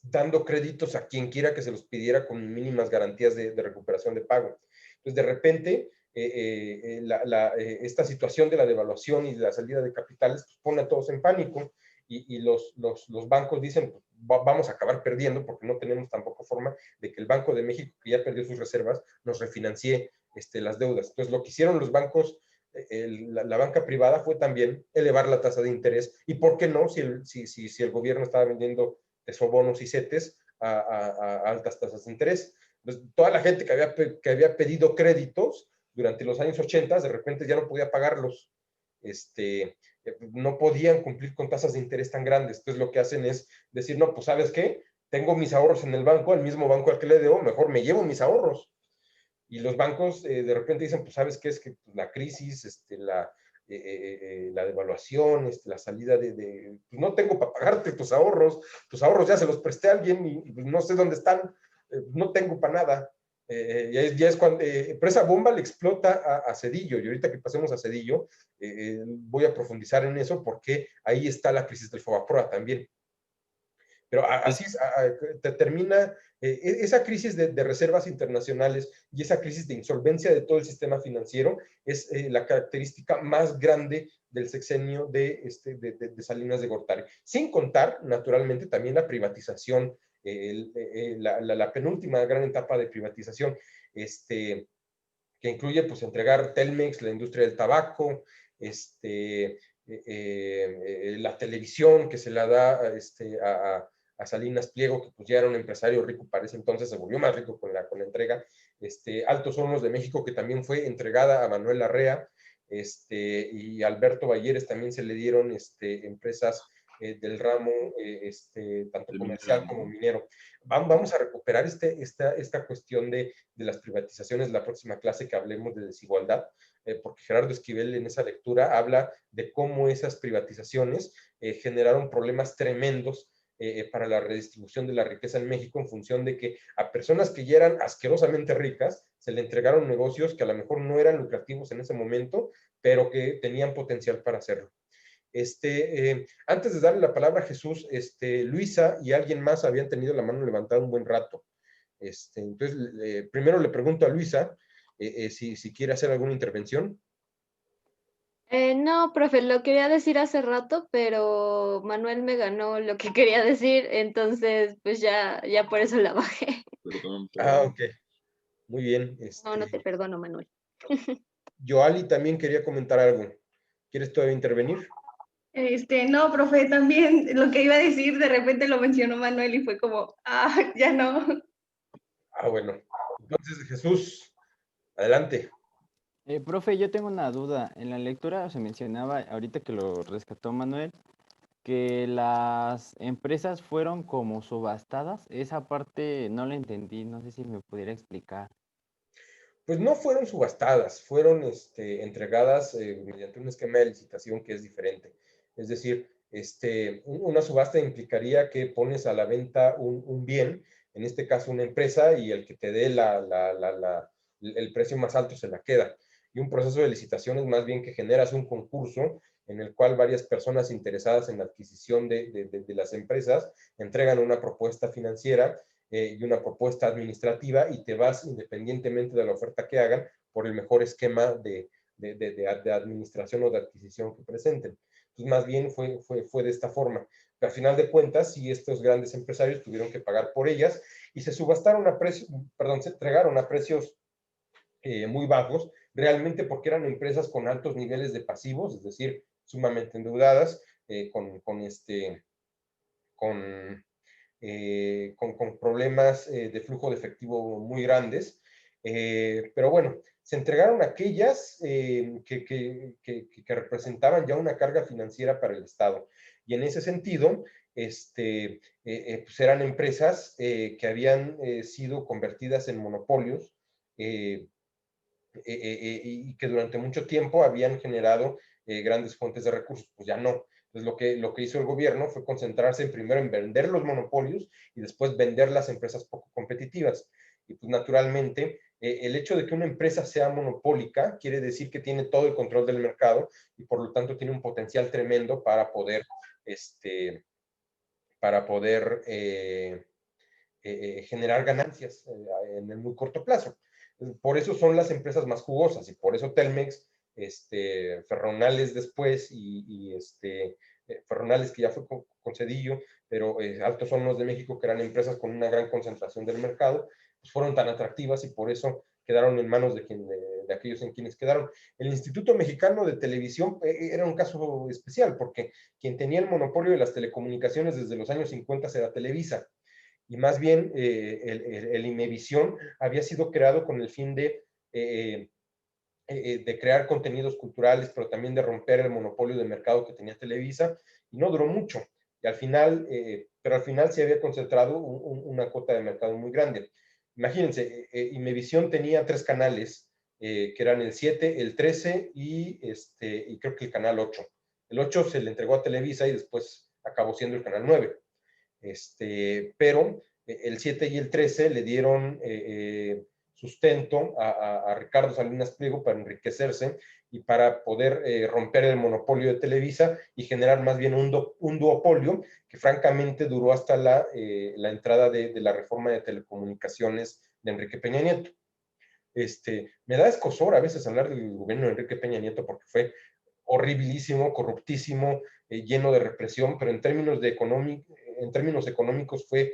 dando créditos a quien quiera que se los pidiera con mínimas garantías de recuperación de pago. Entonces, de repente, esta situación de la devaluación y de la salida de capitales pues, pone a todos en pánico y los bancos dicen, pues, vamos a acabar perdiendo porque no tenemos tampoco forma de que el Banco de México, que ya perdió sus reservas, nos refinancie las deudas. Entonces, lo que hicieron los bancos, la banca privada fue también elevar la tasa de interés. ¿Y por qué no? Si el gobierno estaba vendiendo tesobonos y CETES a altas tasas de interés. Entonces, toda la gente que había pedido créditos durante los años 80, de repente ya no podía pagarlos. No podían cumplir con tasas de interés tan grandes. Entonces, lo que hacen es decir, no, pues, ¿sabes qué? Tengo mis ahorros en el banco, al mismo banco al que le debo, mejor me llevo mis ahorros. Y los bancos de repente dicen, pues, ¿sabes qué? Es que pues, la crisis, la devaluación, la salida pues no tengo para pagarte tus ahorros ya se los presté a alguien y no sé dónde están, no tengo para nada. Ya es cuando, pero esa bomba le explota a Zedillo, y ahorita que pasemos a Zedillo, voy a profundizar en eso porque ahí está la crisis del Fobaproa también. Pero así te termina esa crisis de reservas internacionales y esa crisis de insolvencia de todo el sistema financiero es la característica más grande del sexenio de Salinas de Gortari. Sin contar, naturalmente, también la privatización, la penúltima gran etapa de privatización, que incluye pues entregar Telmex, la industria del tabaco, la televisión que se la da a Salinas Pliego, que pues ya era un empresario rico para ese entonces, se volvió más rico con la entrega, Altos Hornos de México, que también fue entregada a Manuel Larrea, y Alberto Balleres también se le dieron empresas del ramo tanto comercial como minero. Vamos a recuperar esta cuestión de las privatizaciones la próxima clase que hablemos de desigualdad, porque Gerardo Esquivel en esa lectura habla de cómo esas privatizaciones generaron problemas tremendos para la redistribución de la riqueza en México, en función de que a personas que ya eran asquerosamente ricas se le entregaron negocios que a lo mejor no eran lucrativos en ese momento, pero que tenían potencial para hacerlo. Antes de darle la palabra a Jesús, Luisa y alguien más habían tenido la mano levantada un buen rato. Entonces, primero le pregunto a Luisa si quiere hacer alguna intervención. No, profe, lo quería decir hace rato, pero Manuel me ganó lo que quería decir, entonces pues ya por eso la bajé. Perdón. Ok. Muy bien. No te perdono, Manuel. Yoali también quería comentar algo. ¿Quieres todavía intervenir? No, profe, también lo que iba a decir, de repente lo mencionó Manuel y fue como, ya no. Bueno. Entonces, Jesús, adelante. Profe, yo tengo una duda. En la lectura se mencionaba, ahorita que lo rescató Manuel, que las empresas fueron como subastadas. Esa parte no la entendí, no sé si me pudiera explicar. Pues no fueron subastadas, fueron entregadas mediante un esquema de licitación que es diferente. Es decir, una subasta implicaría que pones a la venta un bien, en este caso una empresa, y el que te dé el precio más alto se la queda. Y un proceso de licitación es más bien que generas un concurso en el cual varias personas interesadas en la adquisición de las empresas entregan una propuesta financiera y una propuesta administrativa, y te vas, independientemente de la oferta que hagan, por el mejor esquema de administración o de adquisición que presenten. Entonces, más bien fue de esta forma. Pero al final de cuentas, sí, estos grandes empresarios tuvieron que pagar por ellas y se subastaron a precios, se entregaron a precios muy bajos, realmente porque eran empresas con altos niveles de pasivos, es decir, sumamente endeudadas, con con problemas de flujo de efectivo muy grandes. Pero bueno, se entregaron aquellas que representaban ya una carga financiera para el Estado. Y en ese sentido, pues eran empresas que habían sido convertidas en monopolios y que durante mucho tiempo habían generado grandes fuentes de recursos. Pues ya no. Entonces lo que hizo el gobierno fue concentrarse primero en vender los monopolios y después vender las empresas poco competitivas. Y pues naturalmente el hecho de que una empresa sea monopólica quiere decir que tiene todo el control del mercado y por lo tanto tiene un potencial tremendo para poder, generar ganancias en el muy corto plazo. Por eso son las empresas más jugosas y por eso Telmex, Ferronales después Ferronales que ya fue con Cedillo, pero Altos Hornos de México, que eran empresas con una gran concentración del mercado, pues fueron tan atractivas y por eso quedaron en manos de aquellos en quienes quedaron. El Instituto Mexicano de Televisión era un caso especial porque quien tenía el monopolio de las telecomunicaciones desde los años 50 era Televisa. Y más bien el Imevisión había sido creado con el fin de crear contenidos culturales, pero también de romper el monopolio de mercado que tenía Televisa, y no duró mucho. Y pero al final se había concentrado una cuota de mercado muy grande. Imagínense, Imevisión tenía 3 canales, que eran el 7, el 13 y creo que el canal 8. El 8 se le entregó a Televisa y después acabó siendo el canal 9. Pero el 7 y el 13 le dieron sustento a Ricardo Salinas Pliego para enriquecerse y para poder romper el monopolio de Televisa y generar más bien un duopolio que francamente duró hasta la entrada de la reforma de telecomunicaciones de Enrique Peña Nieto. Me da escozor a veces hablar del gobierno de Enrique Peña Nieto porque fue horribilísimo, corruptísimo, lleno de represión, pero en términos económicos fue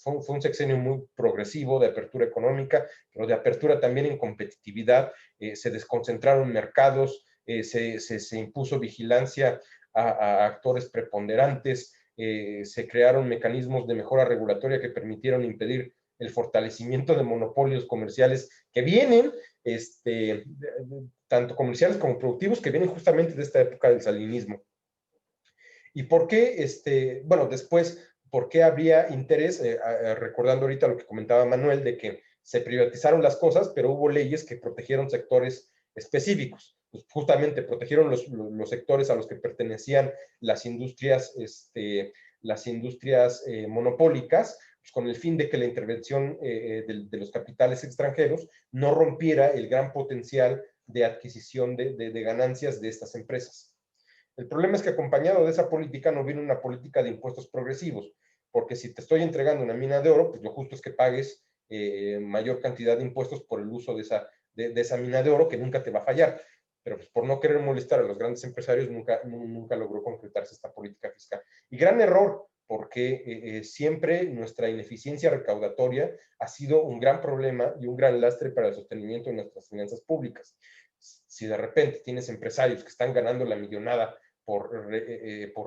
un sexenio muy progresivo de apertura económica, pero de apertura también en competitividad. Se desconcentraron mercados, se impuso vigilancia a actores preponderantes, se crearon mecanismos de mejora regulatoria que permitieron impedir el fortalecimiento de monopolios comerciales que vienen, tanto comerciales como productivos, que vienen justamente de esta época del salinismo. ¿Y por qué, bueno, después, por qué habría interés, recordando ahorita lo que comentaba Manuel, de que se privatizaron las cosas, pero hubo leyes que protegieron sectores específicos? Pues justamente protegieron los sectores a los que pertenecían las industrias monopólicas, pues con el fin de que la intervención de los capitales extranjeros no rompiera el gran potencial de adquisición de ganancias de estas empresas. El problema es que acompañado de esa política no viene una política de impuestos progresivos, porque si te estoy entregando una mina de oro, pues lo justo es que pagues mayor cantidad de impuestos por el uso de esa mina de oro, que nunca te va a fallar. Pero pues, por no querer molestar a los grandes empresarios, nunca logró concretarse esta política fiscal. Y gran error, porque siempre nuestra ineficiencia recaudatoria ha sido un gran problema y un gran lastre para el sostenimiento de nuestras finanzas públicas. Si de repente tienes empresarios que están ganando la millonada por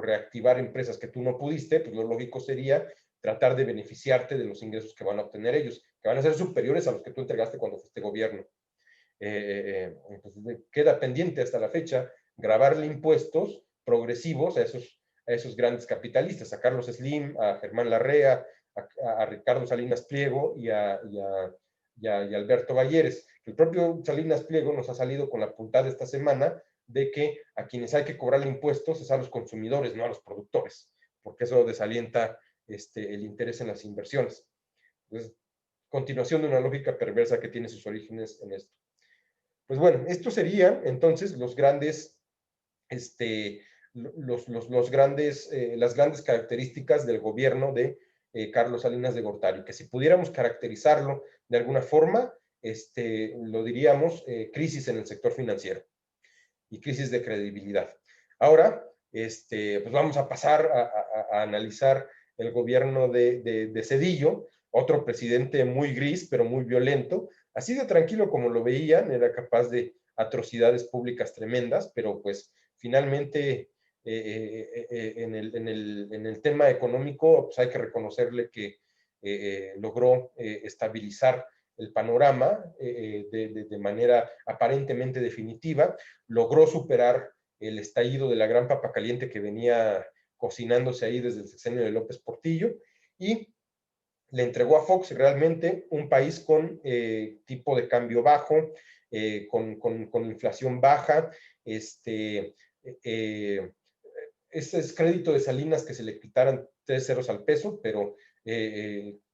reactivar empresas que tú no pudiste, pues lo lógico sería tratar de beneficiarte de los ingresos que van a obtener ellos, que van a ser superiores a los que tú entregaste cuando fuiste gobierno. Entonces queda pendiente hasta la fecha grabarle impuestos progresivos a esos grandes capitalistas, a Carlos Slim, a Germán Larrea, a Ricardo Salinas Pliego y a Alberto Balleres. El propio Salinas Pliego nos ha salido con la puntada esta semana de que a quienes hay que cobrarle impuestos es a los consumidores, no a los productores, porque eso desalienta el interés en las inversiones. Entonces, continuación de una lógica perversa que tiene sus orígenes en esto. Pues bueno, estos serían entonces las grandes características del gobierno de Carlos Salinas de Gortari, que si pudiéramos caracterizarlo de alguna forma, lo diríamos crisis en el sector financiero y crisis de credibilidad. Ahora, pues vamos a pasar a analizar el gobierno de Cedillo, otro presidente muy gris, pero muy violento. Así de tranquilo como lo veían, era capaz de atrocidades públicas tremendas, pero pues finalmente en el tema económico, pues hay que reconocerle que logró estabilizar el panorama de manera aparentemente definitiva, logró superar el estallido de la gran papa caliente que venía cocinándose ahí desde el sexenio de López Portillo, y le entregó a Fox realmente un país con tipo de cambio bajo, con inflación baja. Ese es crédito de Salinas que se le quitaran 3 ceros al peso, pero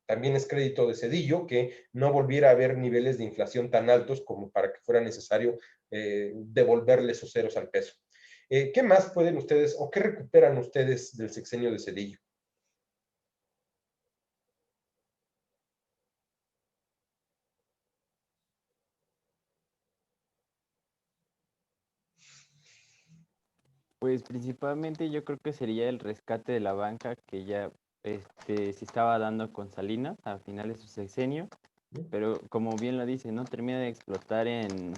también es crédito de Zedillo que no volviera a haber niveles de inflación tan altos como para que fuera necesario devolverle esos ceros al peso. ¿Qué más pueden ustedes o qué recuperan ustedes del sexenio de Zedillo? Pues principalmente yo creo que sería el rescate de la banca que ya se estaba dando con Salinas a finales de su sexenio, pero como bien lo dice, no termina de explotar en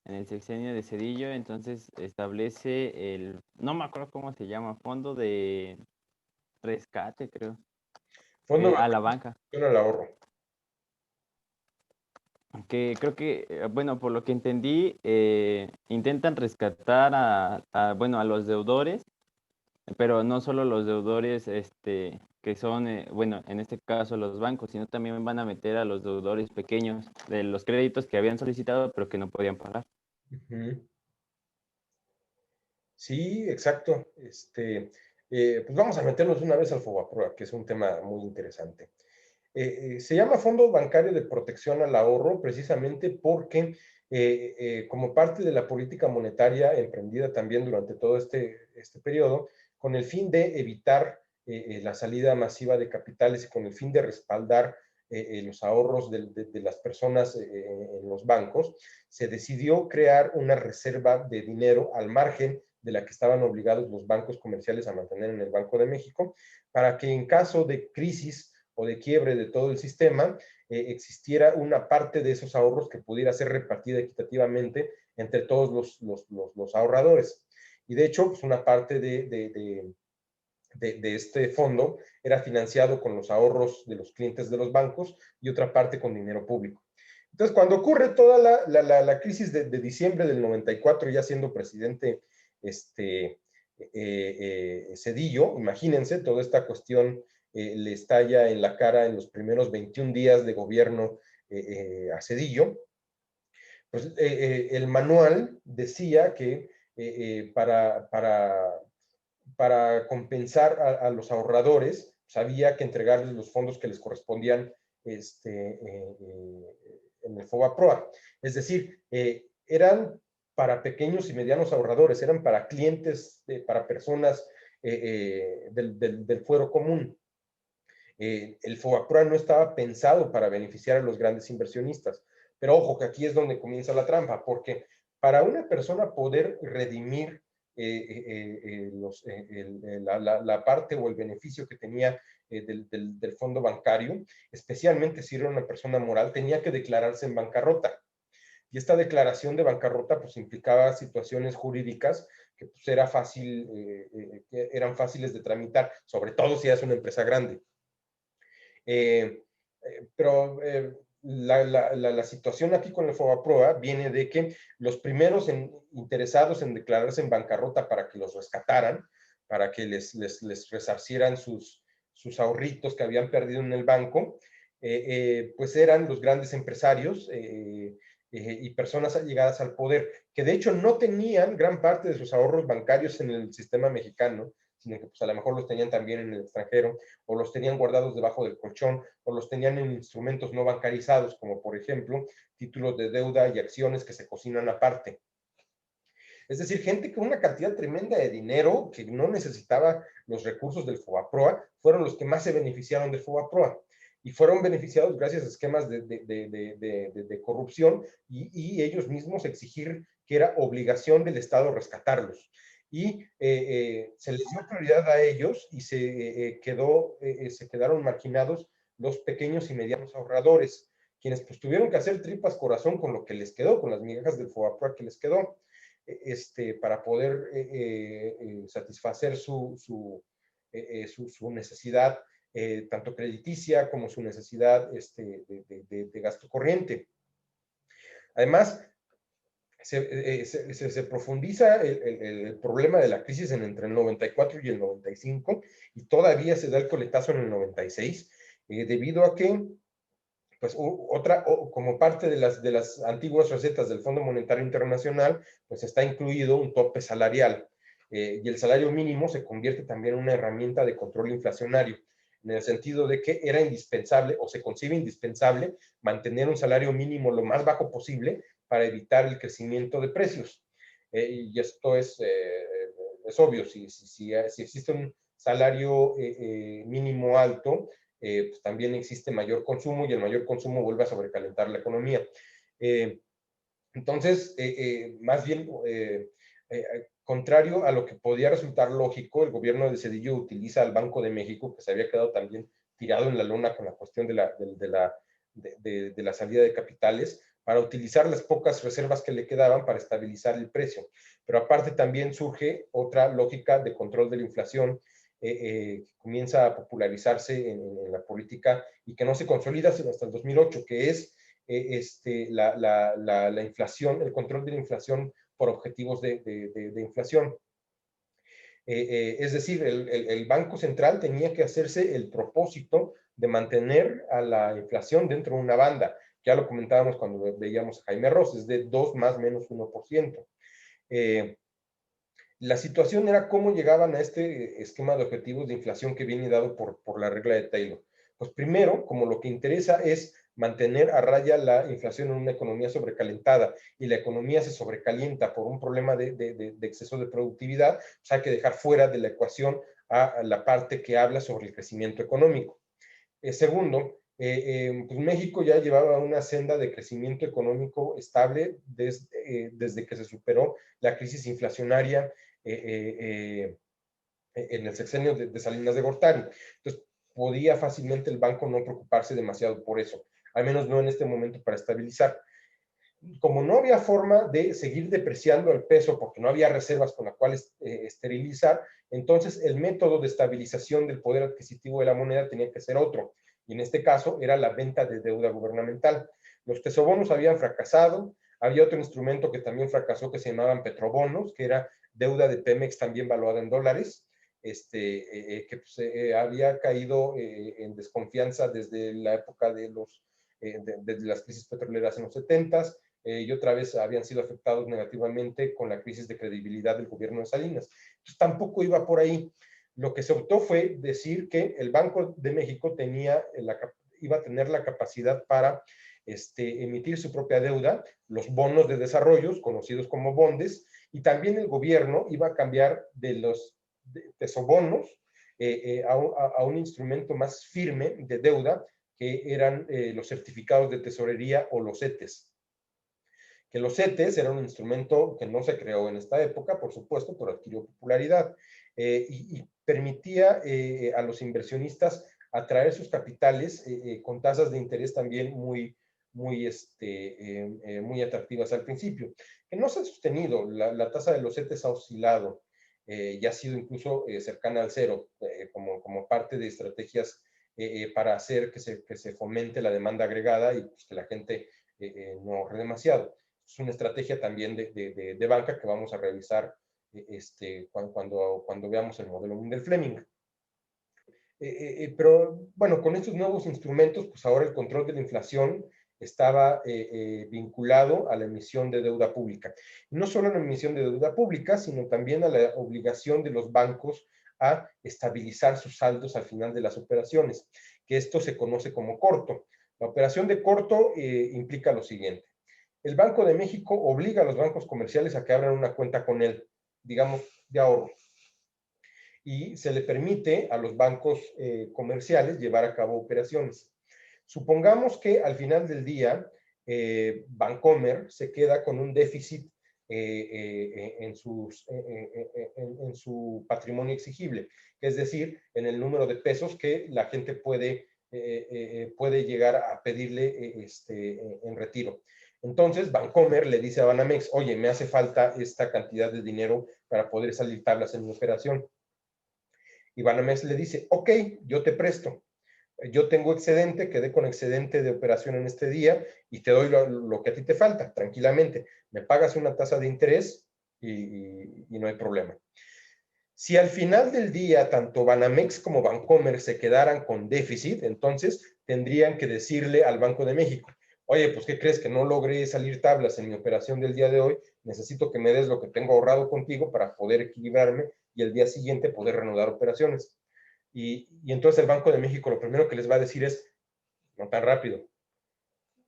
el sexenio de Zedillo, entonces establece no me acuerdo cómo se llama, fondo de rescate, creo, Fondo a la banca. al ahorro. Que creo que, bueno, por lo que entendí, intentan rescatar bueno, a los deudores, pero no solo los deudores que son, bueno, en este caso los bancos, sino también van a meter a los deudores pequeños de los créditos que habían solicitado, pero que no podían pagar. Sí, exacto. Pues vamos a meternos de una vez al FOBAPROA, que es un tema muy interesante. Se llama Fondo Bancario de Protección al Ahorro precisamente porque como parte de la política monetaria emprendida también durante todo este periodo, con el fin de evitar la salida masiva de capitales y con el fin de respaldar los ahorros de las personas en los bancos, se decidió crear una reserva de dinero al margen de la que estaban obligados los bancos comerciales a mantener en el Banco de México, para que en caso de crisis o de quiebre de todo el sistema, existiera una parte de esos ahorros que pudiera ser repartida equitativamente entre todos los ahorradores. Y de hecho, pues una parte de este fondo era financiado con los ahorros de los clientes de los bancos y otra parte con dinero público. Entonces, cuando ocurre toda la crisis de diciembre del 94, ya siendo presidente Zedillo, imagínense, toda esta cuestión le estalla en la cara en los primeros 21 días de gobierno a Zedillo. Pues el manual decía que para compensar a los ahorradores, pues había que entregarles los fondos que les correspondían en el FOBAPROA. Es decir, eran para pequeños y medianos ahorradores, eran para clientes, para personas del fuero común. El FOBAPROA no estaba pensado para beneficiar a los grandes inversionistas. Pero ojo, que aquí es donde comienza la trampa, porque para una persona poder redimir la parte o el beneficio que tenía del fondo bancario, especialmente si era una persona moral, tenía que declararse en bancarrota. Y esta declaración de bancarrota pues implicaba situaciones jurídicas que pues eran fáciles de tramitar, sobre todo si eras una empresa grande. Pero la situación aquí con el FOBAPROA viene de que los primeros interesados en declararse en bancarrota para que los rescataran, para que les resarcieran sus ahorritos que habían perdido en el banco, pues eran los grandes empresarios y personas allegadas al poder, que de hecho no tenían gran parte de sus ahorros bancarios en el sistema mexicano, sino que pues a lo mejor los tenían también en el extranjero, o los tenían guardados debajo del colchón, o los tenían en instrumentos no bancarizados, como por ejemplo títulos de deuda y acciones que se cocinan aparte. Es decir, gente con una cantidad tremenda de dinero que no necesitaba los recursos del FOBAPROA, fueron los que más se beneficiaron del FOBAPROA. Y fueron beneficiados gracias a esquemas de corrupción y ellos mismos exigir que era obligación del Estado rescatarlos. Y se les dio prioridad a ellos y se quedaron marginados los pequeños y medianos ahorradores, quienes pues tuvieron que hacer tripas corazón con lo que les quedó, con las migajas del FOBAPROA que les quedó. para poder satisfacer su necesidad tanto crediticia como su necesidad de gasto corriente. Además, se profundiza el problema de la crisis entre el 94 y el 95, y todavía se da el coletazo en el 96, debido a que, pues, como parte de las antiguas recetas del Fondo Monetario Internacional, pues está incluido un tope salarial, y el salario mínimo se convierte también en una herramienta de control inflacionario, en el sentido de que era indispensable, o se concibe indispensable, mantener un salario mínimo lo más bajo posible para evitar el crecimiento de precios. Y esto es obvio, si existe un salario mínimo alto, pues también existe mayor consumo, y el mayor consumo vuelve a sobrecalentar la economía. Entonces, más bien, contrario a lo que podía resultar lógico, el gobierno de Zedillo utiliza al Banco de México, que se había quedado también tirado en la lona con la cuestión de la salida de capitales, para utilizar las pocas reservas que le quedaban para estabilizar el precio. Pero aparte también surge otra lógica de control de la inflación, que comienza a popularizarse en la política y que no se consolida sino hasta el 2008, que es la inflación, el control de la inflación por objetivos de inflación. Es decir, el Banco Central tenía que hacerse el propósito de mantener a la inflación dentro de una banda. Ya lo comentábamos cuando veíamos a Jaime Ross, es de 2 más menos 1%. La situación era cómo llegaban a este esquema de objetivos de inflación que viene dado por la regla de Taylor. Pues primero, como lo que interesa es mantener a raya la inflación en una economía sobrecalentada, y la economía se sobrecalienta por un problema de exceso de productividad, pues hay que dejar fuera de la ecuación a la parte que habla sobre el crecimiento económico. Segundo, pues México ya llevaba una senda de crecimiento económico estable desde que se superó la crisis inflacionaria en el sexenio de Salinas de Gortari. Entonces, podía fácilmente el banco no preocuparse demasiado por eso, al menos no en este momento, para estabilizar. Como no había forma de seguir depreciando el peso porque no había reservas con las cuales esterilizar, entonces el método de estabilización del poder adquisitivo de la moneda tenía que ser otro, y en este caso era la venta de deuda gubernamental. Los tesobonos habían fracasado, había otro instrumento que también fracasó que se llamaban petrobonos, que era deuda de Pemex también valuada en dólares, que pues, había caído en desconfianza desde la época de las crisis petroleras en los 70s, y otra vez habían sido afectados negativamente con la crisis de credibilidad del gobierno de Salinas. Entonces tampoco iba por ahí. Lo que se optó fue decir que el Banco de México iba a tener la capacidad para emitir su propia deuda, los bonos de desarrollo, conocidos como bondes, y también el gobierno iba a cambiar de los tesobonos a un instrumento más firme de deuda, que eran los certificados de tesorería o los CETES. Que los CETES era un instrumento que no se creó en esta época, por supuesto, pero adquirió popularidad, y permitía a los inversionistas atraer sus capitales con tasas de interés también muy atractivas al principio, que no se ha sostenido. La tasa de los CETES ha oscilado y ha sido incluso cercana al cero, como parte de estrategias para hacer que se fomente la demanda agregada y pues, que la gente no ahorre demasiado. Es una estrategia también de banca que vamos a revisar cuando veamos el modelo Mundell-Fleming. Pero bueno, con estos nuevos instrumentos, pues ahora el control de la inflación estaba vinculado a la emisión de deuda pública. Y no solo a la emisión de deuda pública, sino también a la obligación de los bancos a estabilizar sus saldos al final de las operaciones, que esto se conoce como corto. La operación de corto implica lo siguiente. El Banco de México obliga a los bancos comerciales a que abran una cuenta con él, digamos, de ahorro. Y se le permite a los bancos comerciales llevar a cabo operaciones. Supongamos que al final del día Bancomer se queda con un déficit en su patrimonio exigible, es decir, en el número de pesos que la gente puede llegar a pedirle en retiro. Entonces, Bancomer le dice a Banamex, oye, me hace falta esta cantidad de dinero para poder salir tablas en mi operación. Y Banamex le dice, ok, yo te presto. Yo tengo excedente, quedé con excedente de operación en este día y te doy lo que a ti te falta, tranquilamente. Me pagas una tasa de interés y no hay problema. Si al final del día tanto Banamex como Bancomer se quedaran con déficit, entonces tendrían que decirle al Banco de México, oye, pues ¿qué crees? Que no logré salir tablas en mi operación del día de hoy, necesito que me des lo que tengo ahorrado contigo para poder equilibrarme y el día siguiente poder reanudar operaciones. Y entonces el Banco de México lo primero que les va a decir es, no tan rápido.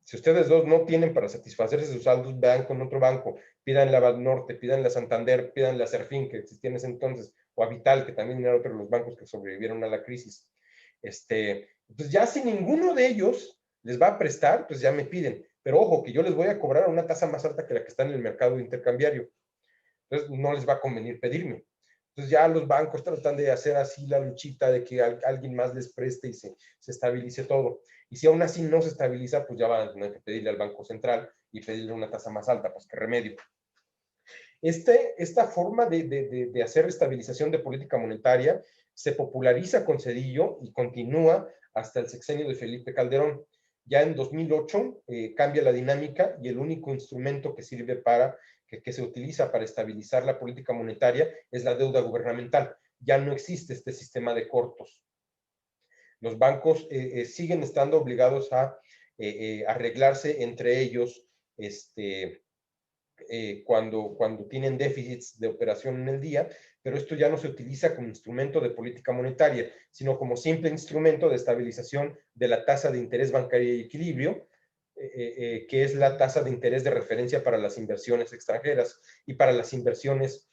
Si ustedes dos no tienen para satisfacerse sus saldos, vean con otro banco, pídanle a Banorte, pídanle a Santander, pídanle a Serfín, que existía en ese entonces, o a Vital, que también era otro de los bancos que sobrevivieron a la crisis. Entonces ya si ninguno de ellos les va a prestar, pues ya me piden. Pero ojo, que yo les voy a cobrar una tasa más alta que la que está en el mercado intercambiario. Entonces no les va a convenir pedirme. Entonces ya los bancos tratan de hacer así la luchita de que alguien más les preste y se estabilice todo. Y si aún así no se estabiliza, pues ya van a tener que pedirle al Banco Central y pedirle una tasa más alta, pues qué remedio. Esta forma de hacer estabilización de política monetaria se populariza con Zedillo y continúa hasta el sexenio de Felipe Calderón. Ya en 2008 cambia la dinámica y el único instrumento que sirve que se utiliza para estabilizar la política monetaria es la deuda gubernamental. Ya no existe este sistema de cortos. Los bancos siguen estando obligados a arreglarse entre ellos cuando tienen déficits de operación en el día, pero esto ya no se utiliza como instrumento de política monetaria, sino como simple instrumento de estabilización de la tasa de interés bancaria y equilibrio, que es la tasa de interés de referencia para las inversiones extranjeras y para las inversiones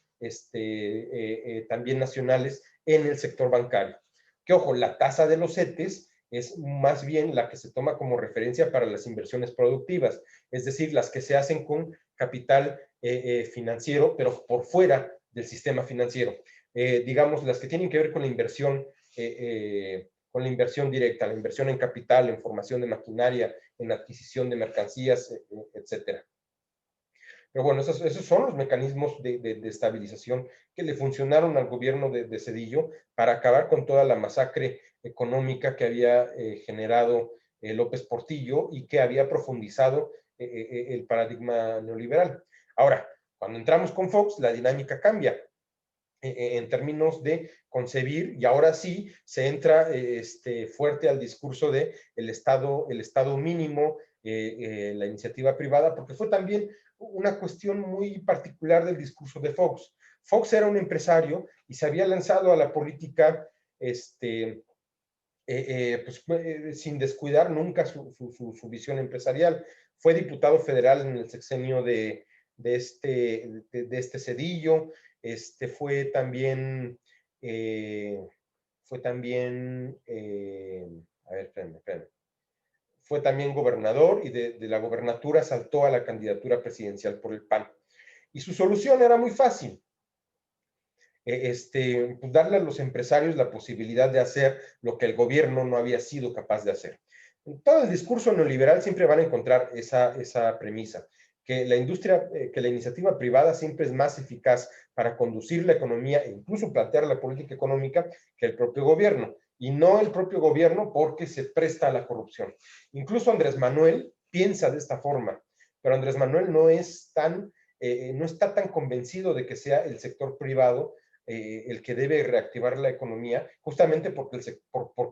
también nacionales en el sector bancario. Que ojo, la tasa de los CETES es más bien la que se toma como referencia para las inversiones productivas, es decir, las que se hacen con capital financiero, pero por fuera del sistema financiero. Digamos, las que tienen que ver con la inversión directa, la inversión en capital, en formación de maquinaria, en adquisición de mercancías, etcétera. Pero bueno, esos son los mecanismos de estabilización que le funcionaron al gobierno de Zedillo para acabar con toda la masacre económica que había generado López Portillo y que había profundizado el paradigma neoliberal. Ahora, cuando entramos con Fox, la dinámica cambia en términos de concebir, y ahora sí se entra fuerte al discurso de el Estado mínimo, la iniciativa privada, porque fue también una cuestión muy particular del discurso de Fox. Fox era un empresario y se había lanzado a la política sin descuidar nunca su visión empresarial. Fue diputado federal en el sexenio de este Zedillo, fue también, a ver, espérame. Fue también gobernador y de la gobernatura saltó a la candidatura presidencial por el PAN. Y su solución era muy fácil. Pues darle a los empresarios la posibilidad de hacer lo que el gobierno no había sido capaz de hacer. En todo el discurso neoliberal siempre van a encontrar esa premisa, que la iniciativa privada siempre es más eficaz para conducir la economía e incluso plantear la política económica que el propio gobierno, y no el propio gobierno porque se presta a la corrupción. Incluso Andrés Manuel piensa de esta forma, pero Andrés Manuel no está tan convencido de que sea el sector privado el que debe reactivar la economía, justamente porque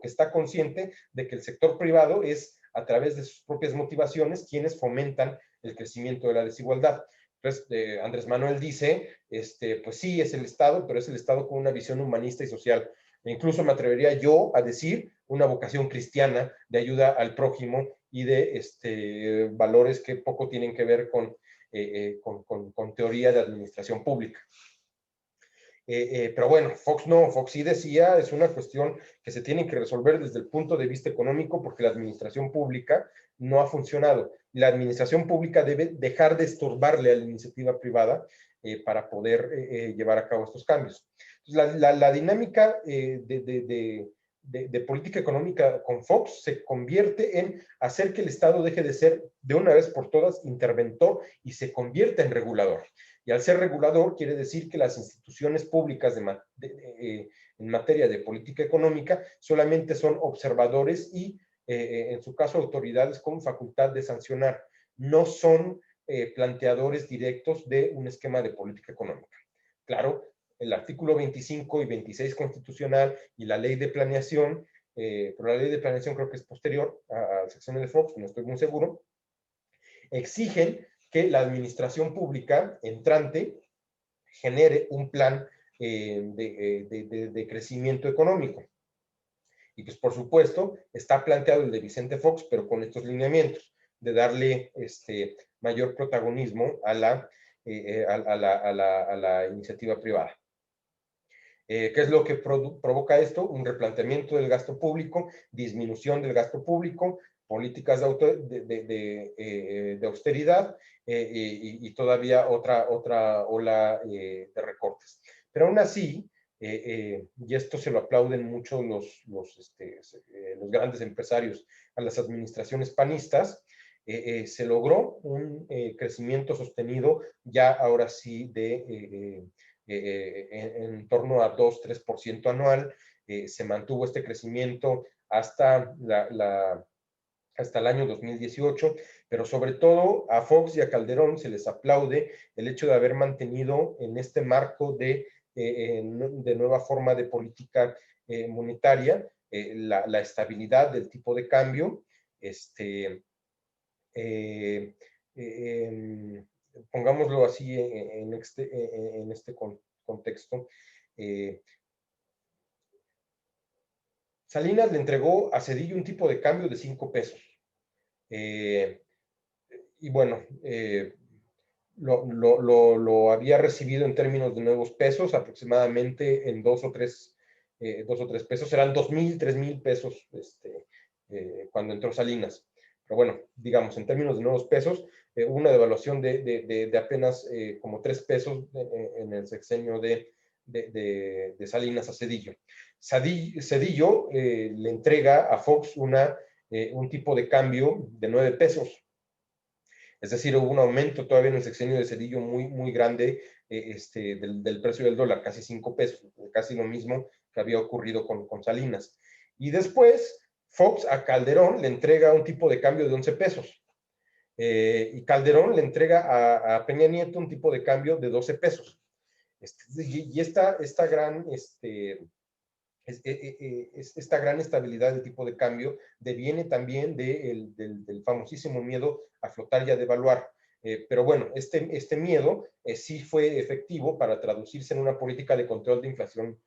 está consciente de que el sector privado es, a través de sus propias motivaciones, quienes fomentan el crecimiento de la desigualdad. Entonces, Andrés Manuel dice, pues sí, es el Estado, pero es el Estado con una visión humanista y social. E incluso me atrevería yo a decir una vocación cristiana de ayuda al prójimo y de valores que poco tienen que ver con teoría de administración pública. Pero bueno, Fox no, Fox sí decía, es una cuestión que se tiene que resolver desde el punto de vista económico porque la administración pública no ha funcionado. La administración pública debe dejar de estorbarle a la iniciativa privada para poder llevar a cabo estos cambios. Entonces, la dinámica de de política económica con Fox se convierte en hacer que el Estado deje de ser de una vez por todas interventor y se convierte en regulador. Y al ser regulador quiere decir que las instituciones públicas en materia de política económica solamente son observadores y, en su caso, autoridades con facultad de sancionar. No son planteadores directos de un esquema de política económica. Claro, el artículo 25 y 26 constitucional y la ley de planeación, pero la ley de planeación creo que es posterior al sexenio de Fox, no estoy muy seguro, exigen que la administración pública entrante genere un plan de crecimiento económico. Y pues por supuesto está planteado el de Vicente Fox, pero con estos lineamientos de darle mayor protagonismo a la iniciativa privada. ¿Qué es lo que provoca esto? Un replanteamiento del gasto público, disminución del gasto público, políticas de austeridad y todavía otra ola de recortes. Pero aún así, y esto se lo aplauden mucho los grandes empresarios a las administraciones panistas, se logró un crecimiento sostenido ya ahora sí en torno a 2-3% anual. Se mantuvo este crecimiento hasta el año 2018, pero sobre todo a Fox y a Calderón se les aplaude el hecho de haber mantenido en este marco de nueva forma de política monetaria la estabilidad del tipo de cambio. Pongámoslo así en este contexto. Salinas le entregó a Zedillo un tipo de cambio de 5 pesos. Y bueno, lo había recibido en términos de nuevos pesos, aproximadamente en 2 o 3 pesos, serán 2,000, 3,000 pesos cuando entró Salinas. Pero bueno, digamos, en términos de nuevos pesos, una devaluación de apenas como 3 pesos en el sexenio de Salinas a Zedillo. Zedillo le entrega a Fox un tipo de cambio de 9 pesos. Es decir, hubo un aumento todavía en el sexenio de Zedillo muy, muy grande del precio del dólar, casi 5 pesos, casi lo mismo que había ocurrido con Salinas. Y después, Fox a Calderón le entrega un tipo de cambio de 11 pesos. Y Calderón le entrega a Peña Nieto un tipo de cambio de 12 pesos. Y esta gran estabilidad de tipo de cambio deviene también del famosísimo miedo a flotar y a devaluar. Pero bueno, este miedo sí fue efectivo para traducirse en una política de control de inflación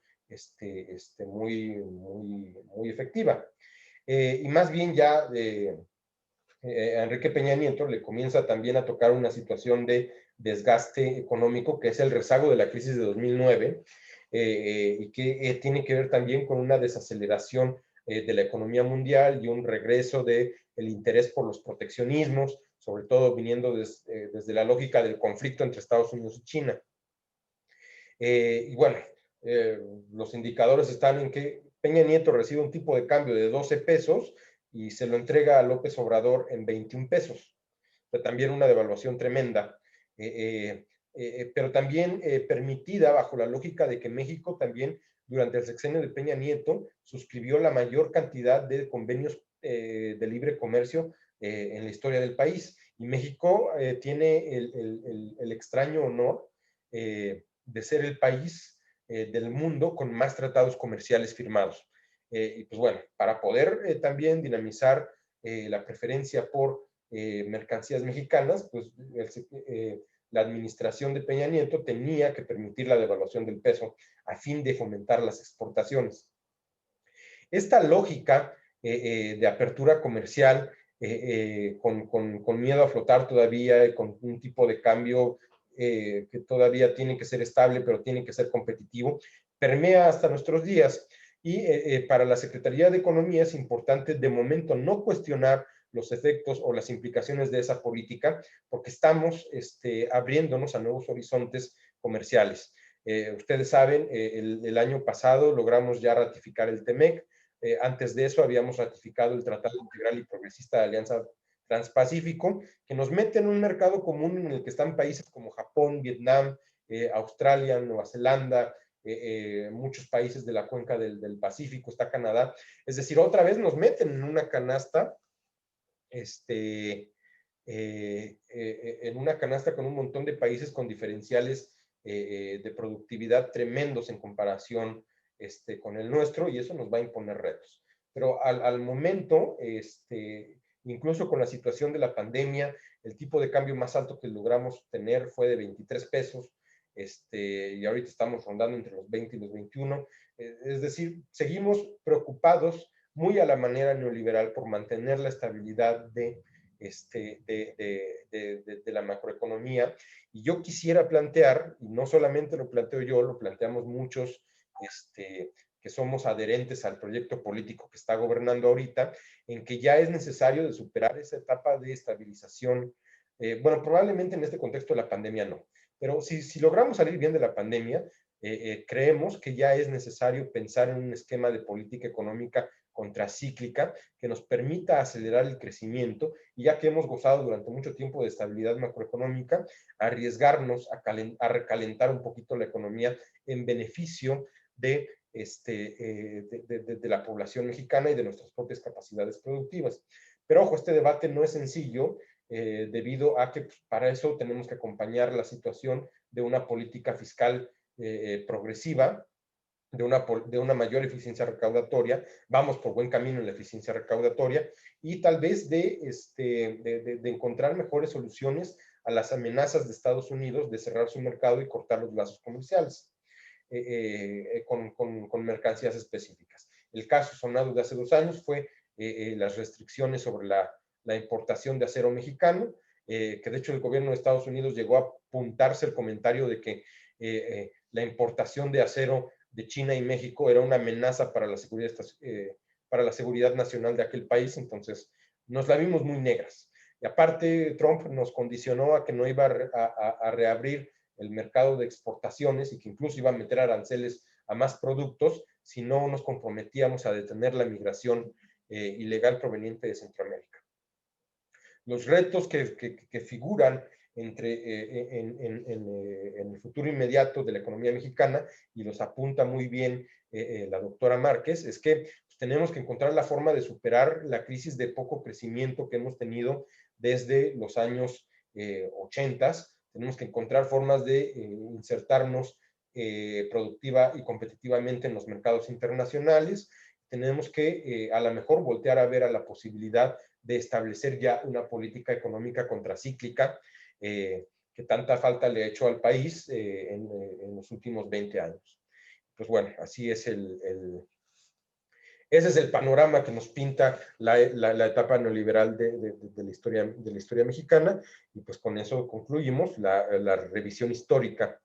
muy, muy, muy efectiva. Y más bien ya Enrique Peña Nieto le comienza también a tocar una situación de desgaste económico, que es el rezago de la crisis de 2009, y que tiene que ver también con una desaceleración de la economía mundial y un regreso del interés por los proteccionismos, sobre todo viniendo desde la lógica del conflicto entre Estados Unidos y China. Y bueno, los indicadores están en que Peña Nieto recibe un tipo de cambio de 12 pesos y se lo entrega a López Obrador en 21 pesos. O sea, también una devaluación tremenda. Pero también permitida bajo la lógica de que México también durante el sexenio de Peña Nieto suscribió la mayor cantidad de convenios de libre comercio en la historia del país. Y México tiene el extraño honor de ser el país del mundo con más tratados comerciales firmados. Y pues bueno, para poder también dinamizar la preferencia por mercancías mexicanas, pues la administración de Peña Nieto tenía que permitir la devaluación del peso a fin de fomentar las exportaciones. Esta lógica de apertura comercial con miedo a flotar todavía, con un tipo de cambio que todavía tiene que ser estable, pero tiene que ser competitivo, permea hasta nuestros días. Y para la Secretaría de Economía es importante de momento no cuestionar los efectos o las implicaciones de esa política, porque estamos abriéndonos a nuevos horizontes comerciales. Ustedes saben, el año pasado logramos ya ratificar el TEMEC, Antes de eso habíamos ratificado el Tratado Integral y Progresista de Alianza Transpacífico, que nos mete en un mercado común en el que están países como Japón, Vietnam, Australia, Nueva Zelanda, muchos países de la cuenca del Pacífico, está Canadá. Es decir, otra vez nos meten en una canasta, en una canasta con un montón de países con diferenciales de productividad tremendos en comparación con el nuestro, y eso nos va a imponer retos. Pero al momento, incluso con la situación de la pandemia, el tipo de cambio más alto que logramos tener fue de 23 pesos, y ahorita estamos rondando entre los 20 y los 21. Es decir, seguimos preocupados, muy a la manera neoliberal, por mantener la estabilidad de la macroeconomía. Y yo quisiera plantear, y no solamente lo planteo yo, lo planteamos muchos que somos adherentes al proyecto político que está gobernando ahorita, en que ya es necesario de superar esa etapa de estabilización. Bueno, probablemente en este contexto de la pandemia no, pero si logramos salir bien de la pandemia, creemos que ya es necesario pensar en un esquema de política económica contracíclica que nos permita acelerar el crecimiento, y ya que hemos gozado durante mucho tiempo de estabilidad macroeconómica, arriesgarnos a recalentar un poquito la economía en beneficio de la población mexicana y de nuestras propias capacidades productivas. Pero ojo, este debate no es sencillo, debido a que pues, para eso tenemos que acompañar la situación de una política fiscal progresiva, de una mayor eficiencia recaudatoria. Vamos por buen camino en la eficiencia recaudatoria, y tal vez de encontrar mejores soluciones a las amenazas de Estados Unidos de cerrar su mercado y cortar los lazos comerciales con mercancías específicas. El caso sonado de hace 2 años fue las restricciones sobre la importación de acero mexicano, que de hecho el gobierno de Estados Unidos llegó a apuntarse el comentario de que la importación de acero de China y México era una amenaza para la seguridad nacional de aquel país. Entonces nos la vimos muy negras. Y aparte, Trump nos condicionó a que no iba a reabrir el mercado de exportaciones, y que incluso iba a meter aranceles a más productos si no nos comprometíamos a detener la migración ilegal proveniente de Centroamérica. Los retos que figuran en el futuro inmediato de la economía mexicana, y los apunta muy bien la doctora Márquez, es que pues, tenemos que encontrar la forma de superar la crisis de poco crecimiento que hemos tenido desde los años 80. Tenemos que encontrar formas de insertarnos productiva y competitivamente en los mercados internacionales. Tenemos que a lo mejor voltear a ver a la posibilidad de establecer ya una política económica contracíclica que tanta falta le ha hecho al país en los últimos 20 años. Pues bueno, así es ese es el panorama que nos pinta la etapa neoliberal de la historia mexicana, y pues con eso concluimos la revisión histórica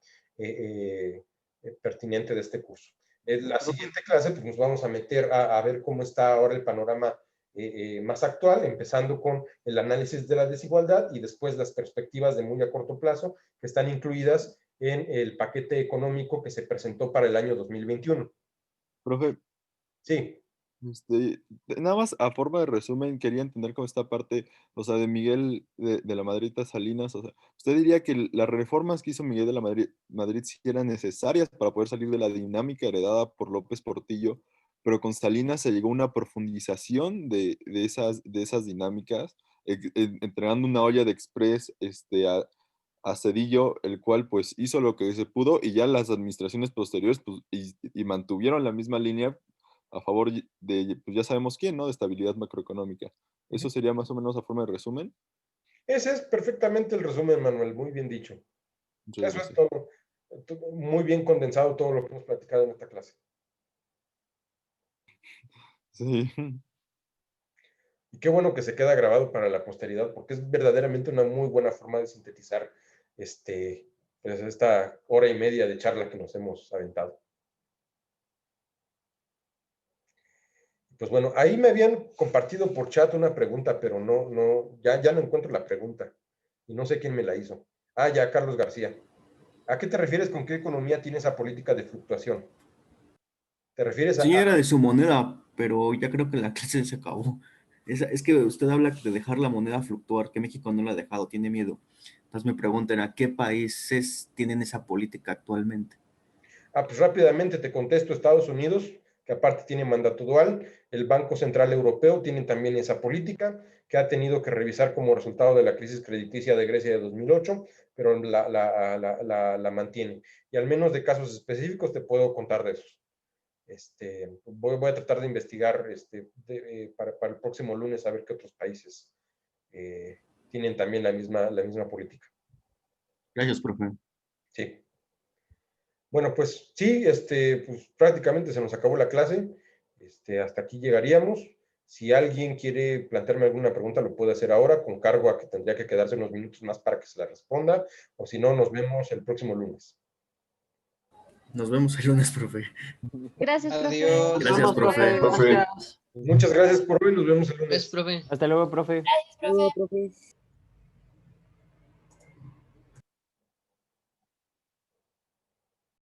pertinente de este curso. En la siguiente clase pues nos vamos a meter a ver cómo está ahora el panorama más actual, empezando con el análisis de la desigualdad y después las perspectivas de muy a corto plazo que están incluidas en el paquete económico que se presentó para el año 2021. Profe, Sí. Nada más a forma de resumen, quería entender cómo esta parte, o sea, de Miguel de la Madrid a Salinas, o sea, ¿usted diría que las reformas que hizo Miguel de la Madrid sí eran necesarias para poder salir de la dinámica heredada por López Portillo, pero con Salinas se llegó a una profundización de esas dinámicas, entregando una olla de express a Cedillo, el cual pues hizo lo que se pudo, y ya las administraciones posteriores pues, y mantuvieron la misma línea a favor de, pues ya sabemos quién, ¿no? De estabilidad macroeconómica. ¿Eso sería más o menos a forma de resumen? Ese es perfectamente el resumen, Manuel, muy bien dicho. Muchas Eso es gracias. todo, muy bien condensado todo lo que hemos platicado en esta clase. Sí. Y qué bueno que se queda grabado para la posteridad, porque es verdaderamente una muy buena forma de sintetizar pues esta hora y media de charla que nos hemos aventado. Pues bueno, ahí me habían compartido por chat una pregunta, pero ya no encuentro la pregunta. Y no sé quién me la hizo. Ah, ya, Carlos García. ¿A qué te refieres con qué economía tiene esa política de fluctuación? ¿Te refieres a...? Sí, era de su moneda, pero ya creo que la clase se acabó. Es que usted habla de dejar la moneda fluctuar, que México no la ha dejado, tiene miedo. Entonces me preguntan, ¿a qué países tienen esa política actualmente? Pues rápidamente te contesto, Estados Unidos, que aparte tiene mandato dual, el Banco Central Europeo tiene también esa política, que ha tenido que revisar como resultado de la crisis crediticia de Grecia de 2008, pero la mantiene. Y al menos de casos específicos te puedo contar de esos. Voy a tratar de investigar para el próximo lunes a ver qué otros países tienen también la misma política. Gracias, profe. Sí. Bueno, pues sí, pues prácticamente se nos acabó la clase. Hasta aquí llegaríamos. Si alguien quiere plantearme alguna pregunta, lo puede hacer ahora, con cargo a que tendría que quedarse unos minutos más para que se la responda, o si no, nos vemos el próximo lunes. Nos vemos el lunes, profe. Gracias, profe. Adiós. Gracias, profe. Profe. Muchas gracias por hoy, nos vemos el lunes. Profe. Hasta luego, profe. Gracias, profe.